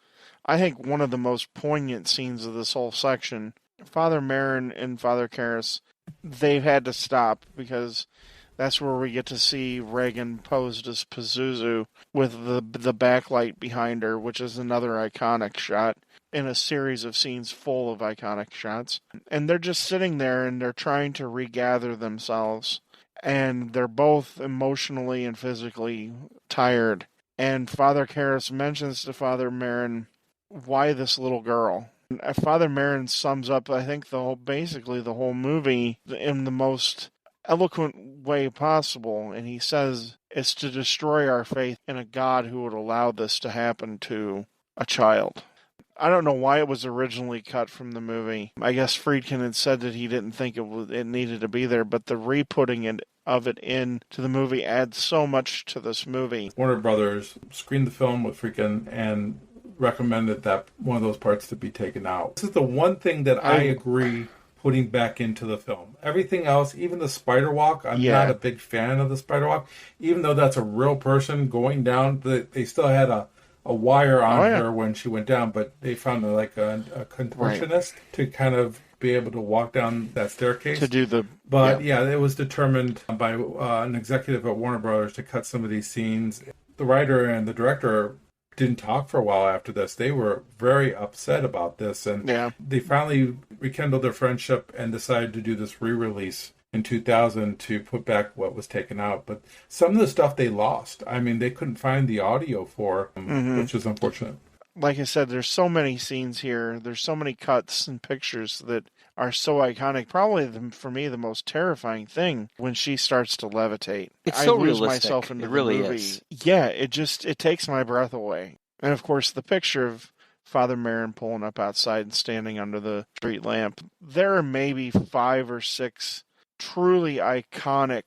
I think, one of the most poignant scenes of this whole section. Father Marin and Father Karras, they've had to stop because that's where we get to see Reagan posed as Pazuzu with the backlight behind her, which is another iconic shot in a series of scenes full of iconic shots. And they're just sitting there and they're trying to regather themselves. And they're both emotionally and physically tired. And Father Karras mentions to Father Marin, why this little girl? And Father Marin sums up, I think, basically the whole movie in the most eloquent way possible. And he says it's to destroy our faith in a God who would allow this to happen to a child. I don't know why it was originally cut from the movie. I guess Friedkin had said that he didn't think it needed to be there, but the re-putting of it into the movie adds so much to this movie. Warner Brothers screened the film with Friedkin and recommended that one of those parts to be taken out. This is the one thing that I agree putting back into the film. Everything else, even the spider walk, I'm not a big fan of the spider walk. Even though that's a real person going down, they still had a wire on her when she went down, but they found like a contortionist to kind of be able to walk down that staircase. To do the... But it was determined by an executive at Warner Brothers to cut some of these scenes. The writer and the director didn't talk for a while after this. They were very upset about this, and they finally rekindled their friendship and decided to do this re-release in 2000 to put back what was taken out. But some of the stuff they lost. I mean, they couldn't find the audio for, which is unfortunate. Like I said, there's so many scenes here. There's so many cuts and pictures that are so iconic. Probably, for me, the most terrifying thing when she starts to levitate. It's so I lose realistic. myself into It really the movie. is. Yeah, it takes my breath away. And of course, the picture of Father Merrin pulling up outside and standing under the street lamp. There are maybe 5 or 6 truly iconic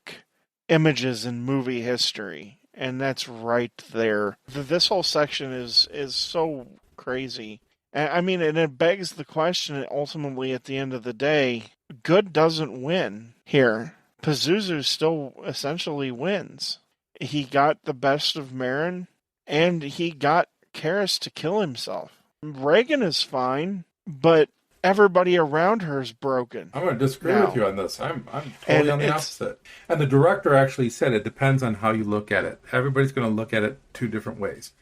images in movie history, and that's right there. This whole section is so crazy. I mean, and it begs the question, ultimately, at the end of the day, good doesn't win here. Pazuzu still essentially wins. He got the best of Merrin, and he got Karras to kill himself. Reagan is fine, but everybody around her is broken. I'm going to disagree with you on this. I'm totally on the opposite. And the director actually said it depends on how you look at it. Everybody's going to look at it 2 different ways.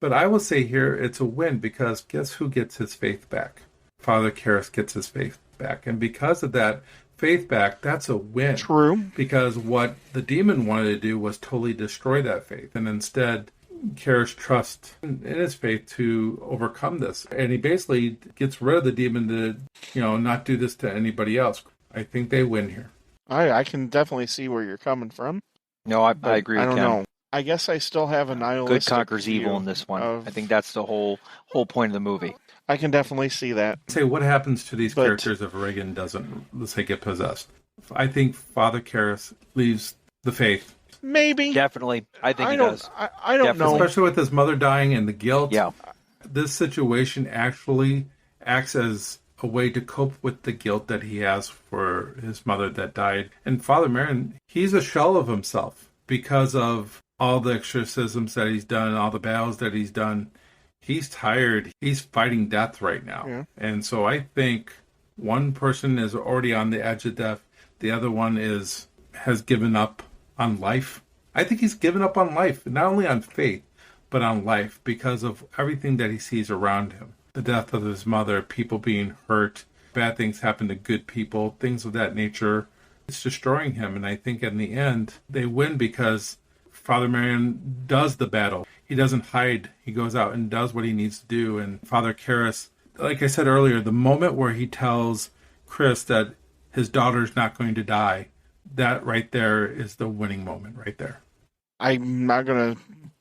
But I will say here it's a win because guess who gets his faith back? Father Karras gets his faith back. And because of that faith back, that's a win. True. Because what the demon wanted to do was totally destroy that faith. And instead, Karras trusts in his faith to overcome this. And he basically gets rid of the demon to, not do this to anybody else. I think they win here. I can definitely see where you're coming from. No, I agree with I don't Ken. know. I guess I still have a nihilistic Good conquers evil in this one. I think that's the whole point of the movie. I can definitely see that. Say, what happens to these characters if Reagan doesn't, let's say, get possessed? I think Father Karras leaves the faith. Maybe. Definitely. I think he does. I don't know. Especially with his mother dying and the guilt. Yeah. This situation actually acts as a way to cope with the guilt that he has for his mother that died. And Father Merrin, he's a shell of himself because of all the exorcisms that he's done, all the battles that he's done. He's tired. He's fighting death right now. Yeah. And so I think one person is already on the edge of death. The other one has given up on life. I think he's given up on life, not only on faith, but on life because of everything that he sees around him. The death of his mother, people being hurt, bad things happen to good people, things of that nature. It's destroying him. And I think in the end, they win because Father Merrin does the battle. He doesn't hide. He goes out and does what he needs to do. And Father Karras, like I said earlier, the moment where he tells Chris that his daughter's not going to die, that right there is the winning moment right there. I'm not going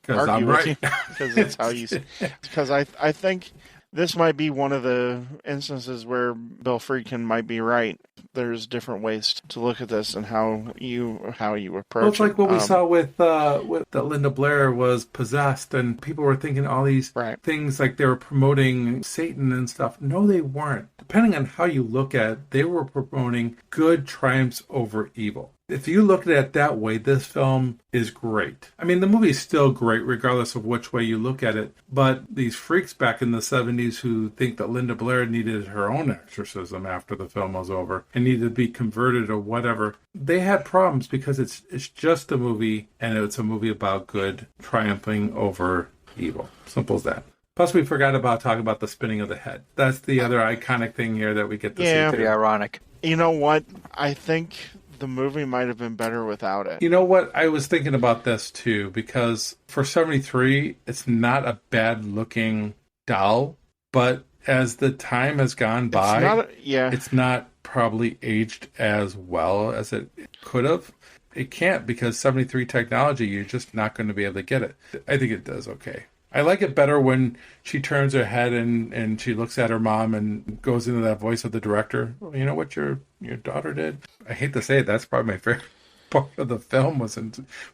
to argue with you because that's how you see it. Because I think this might be one of the instances where Bill Friedkin might be right. There's different ways to look at this and how you approach it. Well, it's like what we saw with that Linda Blair was possessed, and people were thinking all these things like they were promoting Satan and stuff. No, they weren't. Depending on how you look at it, they were promoting good triumphs over evil. If you look at it that way, this film is great. I mean, the movie is still great regardless of which way you look at it. But these freaks back in the 70s who think that Linda Blair needed her own exorcism after the film was over and needed to be converted or whatever, they had problems because it's just a movie, and it's a movie about good triumphing over evil. Simple as that. Plus, we forgot about talking about the spinning of the head. That's the other iconic thing here that we get to see too. Pretty ironic. You know what? I think the movie might have been better without it. You know what? I was thinking about this too, because for 73, it's not a bad looking doll, but as the time has gone by, it's not probably aged as well as it could have. It can't, because 73 technology, you're just not going to be able to get it. I think it does okay. I like it better when she turns her head and she looks at her mom and goes into that voice of the director. Well, you know what your daughter did? I hate to say it, that's probably my favorite part of the film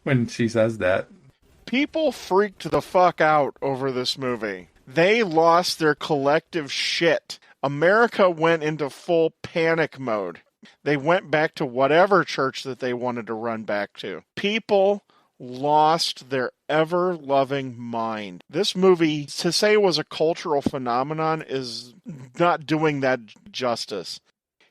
when she says that. People freaked the fuck out over this movie. They lost their collective shit. America went into full panic mode. They went back to whatever church that they wanted to run back to. People lost their ever-loving mind. This movie, to say it was a cultural phenomenon, is not doing that justice.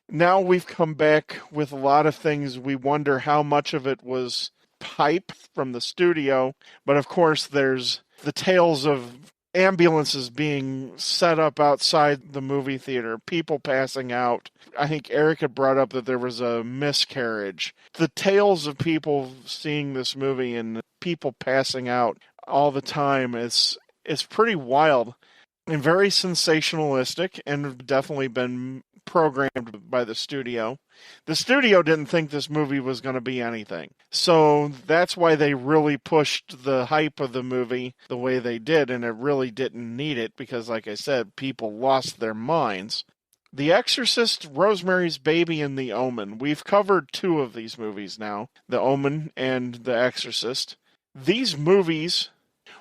Now we've come back with a lot of things. We wonder how much of it was hype from the studio, but of course there's the tales of ambulances being set up outside the movie theater, people passing out. I think Eric had brought up that there was a miscarriage. The tales of people seeing this movie and people passing out all the time is pretty wild and very sensationalistic, and definitely been programmed by the studio. The studio didn't think this movie was going to be anything. So that's why they really pushed the hype of the movie the way they did, and it really didn't need it because, like I said, people lost their minds. The Exorcist, Rosemary's Baby, and The Omen. We've covered 2 of these movies now, The Omen and The Exorcist. These movies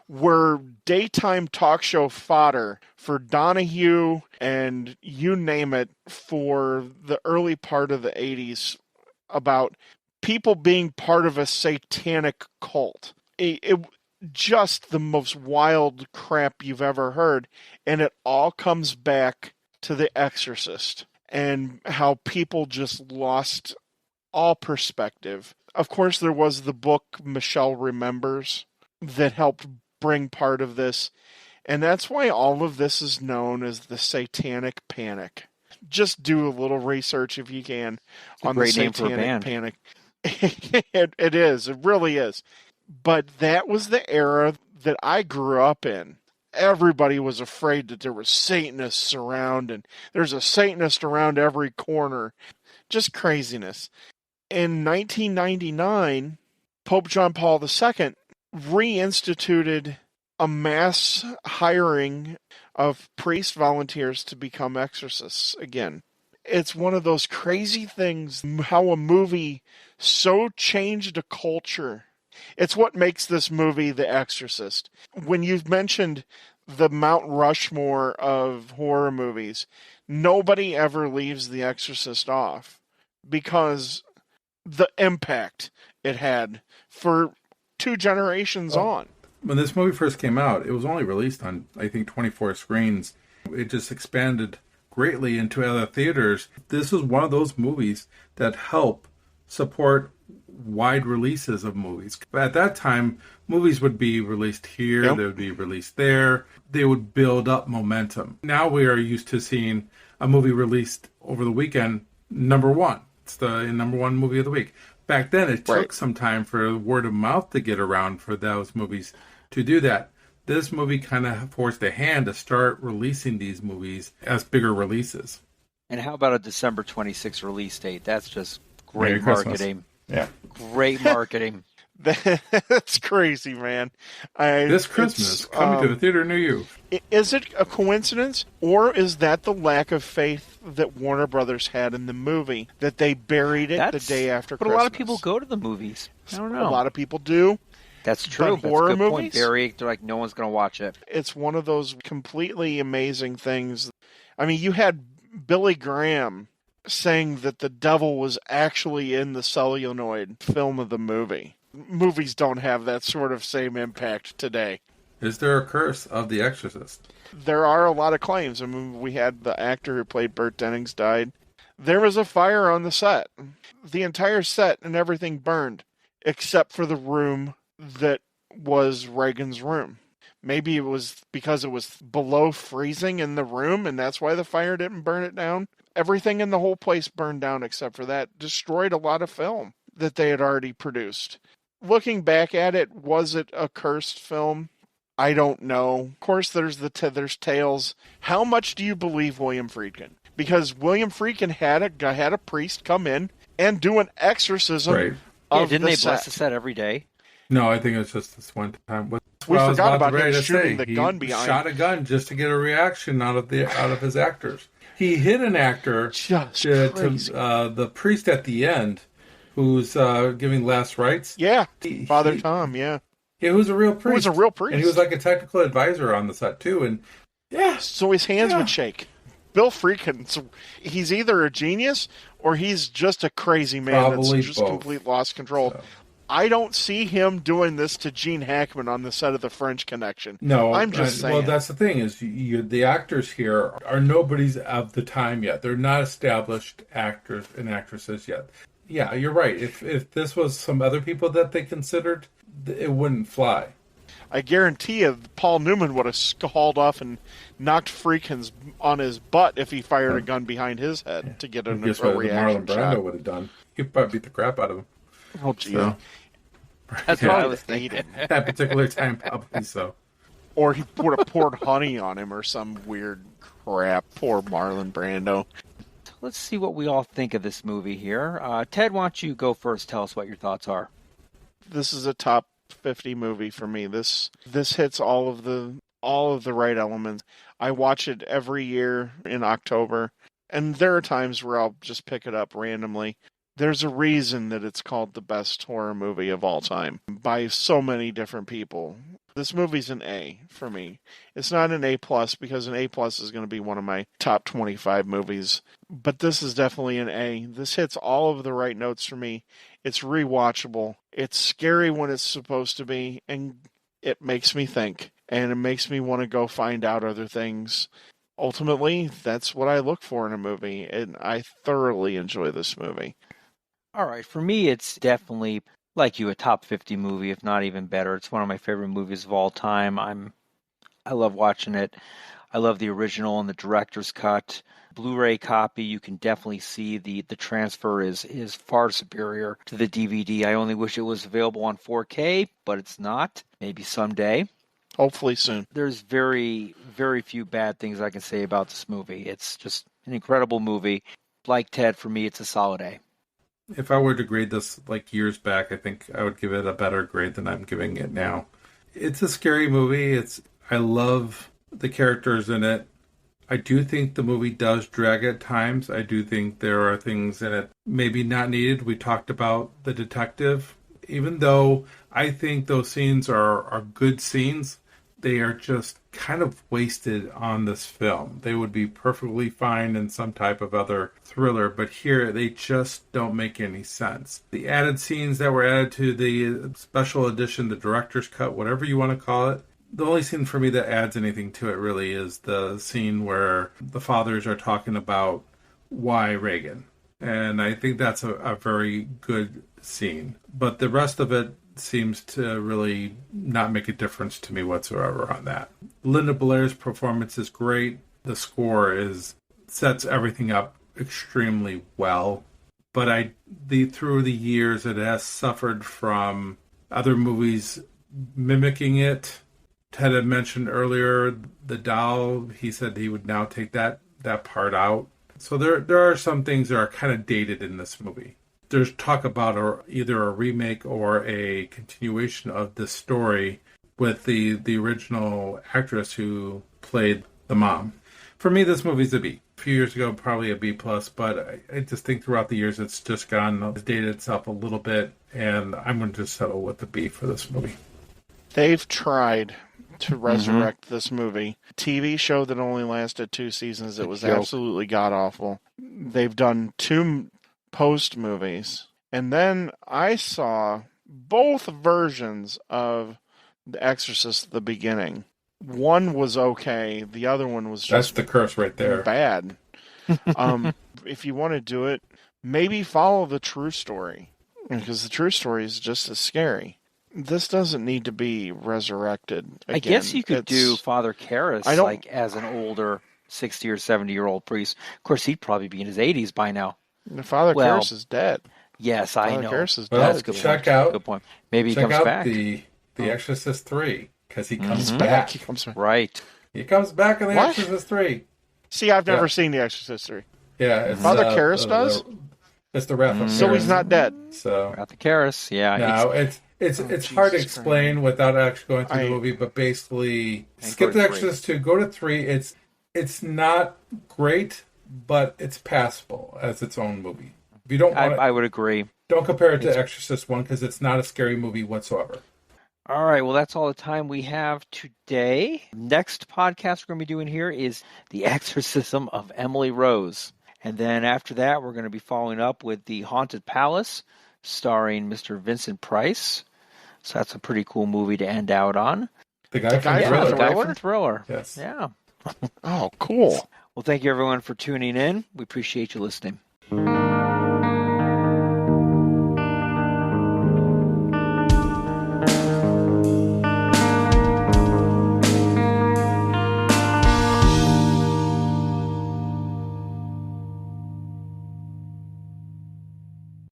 were daytime talk show fodder for Donahue and you name it for the early part of the 80s about people being part of a satanic cult. It just the most wild crap you've ever heard, and it all comes back to The Exorcist and how people just lost all perspective. Of course, there was the book Michelle Remembers that helped bring part of this, and that's why all of this is known as the Satanic Panic. Just do a little research if you can on the Satanic Panic. It is. It really is. But that was the era that I grew up in. Everybody was afraid that there were Satanists around, and there's a Satanist around every corner. Just craziness. In 1999, Pope John Paul II reinstituted a mass hiring of priest volunteers to become exorcists again. It's one of those crazy things, how a movie so changed a culture. It's what makes this movie The Exorcist. When you've mentioned the Mount Rushmore of horror movies, nobody ever leaves The Exorcist off because the impact it had for 2 generations on. When this movie first came out, it was only released on, I think, 24 screens. It just expanded greatly into other theaters. This is one of those movies that help support wide releases of movies. At that time, movies would be released here, They would be released there. They would build up momentum. Now we are used to seeing a movie released over the weekend, number 1. It's the number 1 movie of the week. Back then, it took some time for word of mouth to get around for those movies to do that. This movie kind of forced a hand to start releasing these movies as bigger releases. And how about a December 26th release date? That's just great marketing. Yeah. Great marketing. That's crazy, man. This Christmas, coming to the theater near you. Is it a coincidence, or is that the lack of faith that Warner Brothers had in the movie, that they buried it the day after Christmas? But a lot of people go to the movies. I don't know. A lot of people do. That's true. But horror That's a good movies? point, Barry. They're like, no one's going to watch it. It's one of those completely amazing things. I mean, you had Billy Graham saying that the devil was actually in the celluloid film of the movie. Movies don't have that sort of same impact today. Is there a curse of The Exorcist? There are a lot of claims. I mean, we had the actor who played Burt Dennings died. There was a fire on the set. The entire set and everything burned, except for the room that was Reagan's room. Maybe it was because it was below freezing in the room, and that's why the fire didn't burn it down. Everything in the whole place burned down except for that. Destroyed a lot of film that they had already produced. Looking back at it, was it a cursed film? I don't know. Of course, there's tales. How much do you believe William Friedkin? Because William Friedkin had a priest come in and do an exorcism Right. of didn't the they set. bless the set every day? No, I think it's just this one time. We Well, I was forgot about ready him to shooting say, the gun he behind. shot a gun just to get a reaction out of his actors. He hit an actor Just to crazy. the priest at the end, who's giving last rites. Yeah, He, Father he, Tom. Yeah, he was a real who was priest, a real and he was priest. like a technical advisor on the set too. And yeah, So his hands Yeah. would shake. Bill Friedkin, he's either a genius or he's just a crazy man Probably that's just both. complete lost control. So. I don't see him doing this to Gene Hackman on the set of The French Connection. No, I'm just saying. Well, that's the thing is, the actors here are nobodies of the time yet. They're not established actors and actresses yet. Yeah, you're right. If this was some other people that they considered, it wouldn't fly. I guarantee you, Paul Newman would have hauled off and knocked Friedkin on his butt if he fired a gun behind his head to get a Guess what reaction Marlon Brando shot. would have done? He'd probably beat the crap out of him. Oh, gee. So, That's yeah, what I was thinking. that particular time, probably so. Or he would have poured honey on him or some weird crap. Poor Marlon Brando. Let's see what we all think of this movie here. Ted, why don't you go first? Tell us what your thoughts are. This is a top 50 movie for me. This hits all of the right elements. I watch it every year in October, and there are times where I'll just pick it up randomly. There's a reason that it's called the best horror movie of all time by so many different people. This movie's an A for me. It's not an A plus because an A plus is going to be one of my top 25 movies, but this is definitely an A. This hits all of the right notes for me. It's rewatchable. It's scary when it's supposed to be, and it makes me think, and it makes me want to go find out other things. Ultimately, that's what I look for in a movie, and I thoroughly enjoy this movie. All right, for me, it's definitely like you, a top 50 movie, if not even better. It's one of my favorite movies of all time. I love watching it. I love the original and the director's cut. Blu-ray copy, you can definitely see the transfer is far superior to the DVD. I only wish it was available on 4K, but it's not. Maybe someday. Hopefully soon. There's very, very few bad things I can say about this movie. It's just an incredible movie. Like Ted, for me, it's a solid A. If I were to grade this like years back, I think I would give it a better grade than I'm giving it now. It's a scary movie. I love the characters in it. I do think the movie does drag at times. I do think there are things in it maybe not needed. We talked about the detective. Even though I think those scenes are good scenes, they are just kind of wasted on this film. They would be perfectly fine in some type of other thriller, but here they just don't make any sense. The added scenes that were added to the special edition, the director's cut, whatever you want to call it, the only scene for me that adds anything to it really is the scene where the fathers are talking about why Reagan. And I think that's a very good scene. But the rest of it seems to really not make a difference to me whatsoever on that. Linda Blair's performance is great. The score sets everything up extremely well. But through the years, it has suffered from other movies mimicking it. Ted had mentioned earlier the doll. He said he would now take that part out. So there are some things that are kind of dated in this movie. There's talk about either a remake or a continuation of this story with the original actress who played the mom. For me, this movie's a B. A few years ago, probably a B+, but I just think throughout the years it's just it's dated itself a little bit, and I'm going to just settle with the B for this movie. They've tried to resurrect this movie. TV show that only lasted 2 seasons. It was absolutely god-awful. They've done 2 post movies. And then I saw both versions of The Exorcist at the beginning. One was okay. The other one was just That's the curse right there. bad. If you want to do it, maybe follow the true story. Because the true story is just as scary. This doesn't need to be resurrected again. I guess you could do Father Karras like as an older 60 or 70-year-old priest. Of course, he'd probably be in his 80s by now. Father Karras is dead. Yes, I know. Karras is well, dead. That's a good check point. out. Good point. Maybe he check comes out back. the Exorcist 3 because he comes He's back. He comes back. Right. He comes back in the What? Exorcist 3. See, I've never seen The Exorcist 3. Yeah, it's, Father Karras does? It's the Wrath of So Karras. he's not dead. So Got the Karras. Yeah. no, It's Oh, it's hard to Jesus explain without actually going through the I- movie, but basically, And skip go The to 3. Exorcist 2, go to 3. It's not great, but it's passable as its own movie. If you don't want I would agree. don't compare it to Exorcist 1 because it's not a scary movie whatsoever. All right, well, that's all the time we have today. Next podcast we're going to be doing here is The Exorcism of Emily Rose. And then after that, we're going to be following up with The Haunted Palace, starring Mr. Vincent Price. So that's a pretty cool movie to end out on. The guy from guy from Thriller. The guy Thriller? from Thriller. Yes. Yeah. Oh, cool. Well, thank you everyone for tuning in. We appreciate you listening.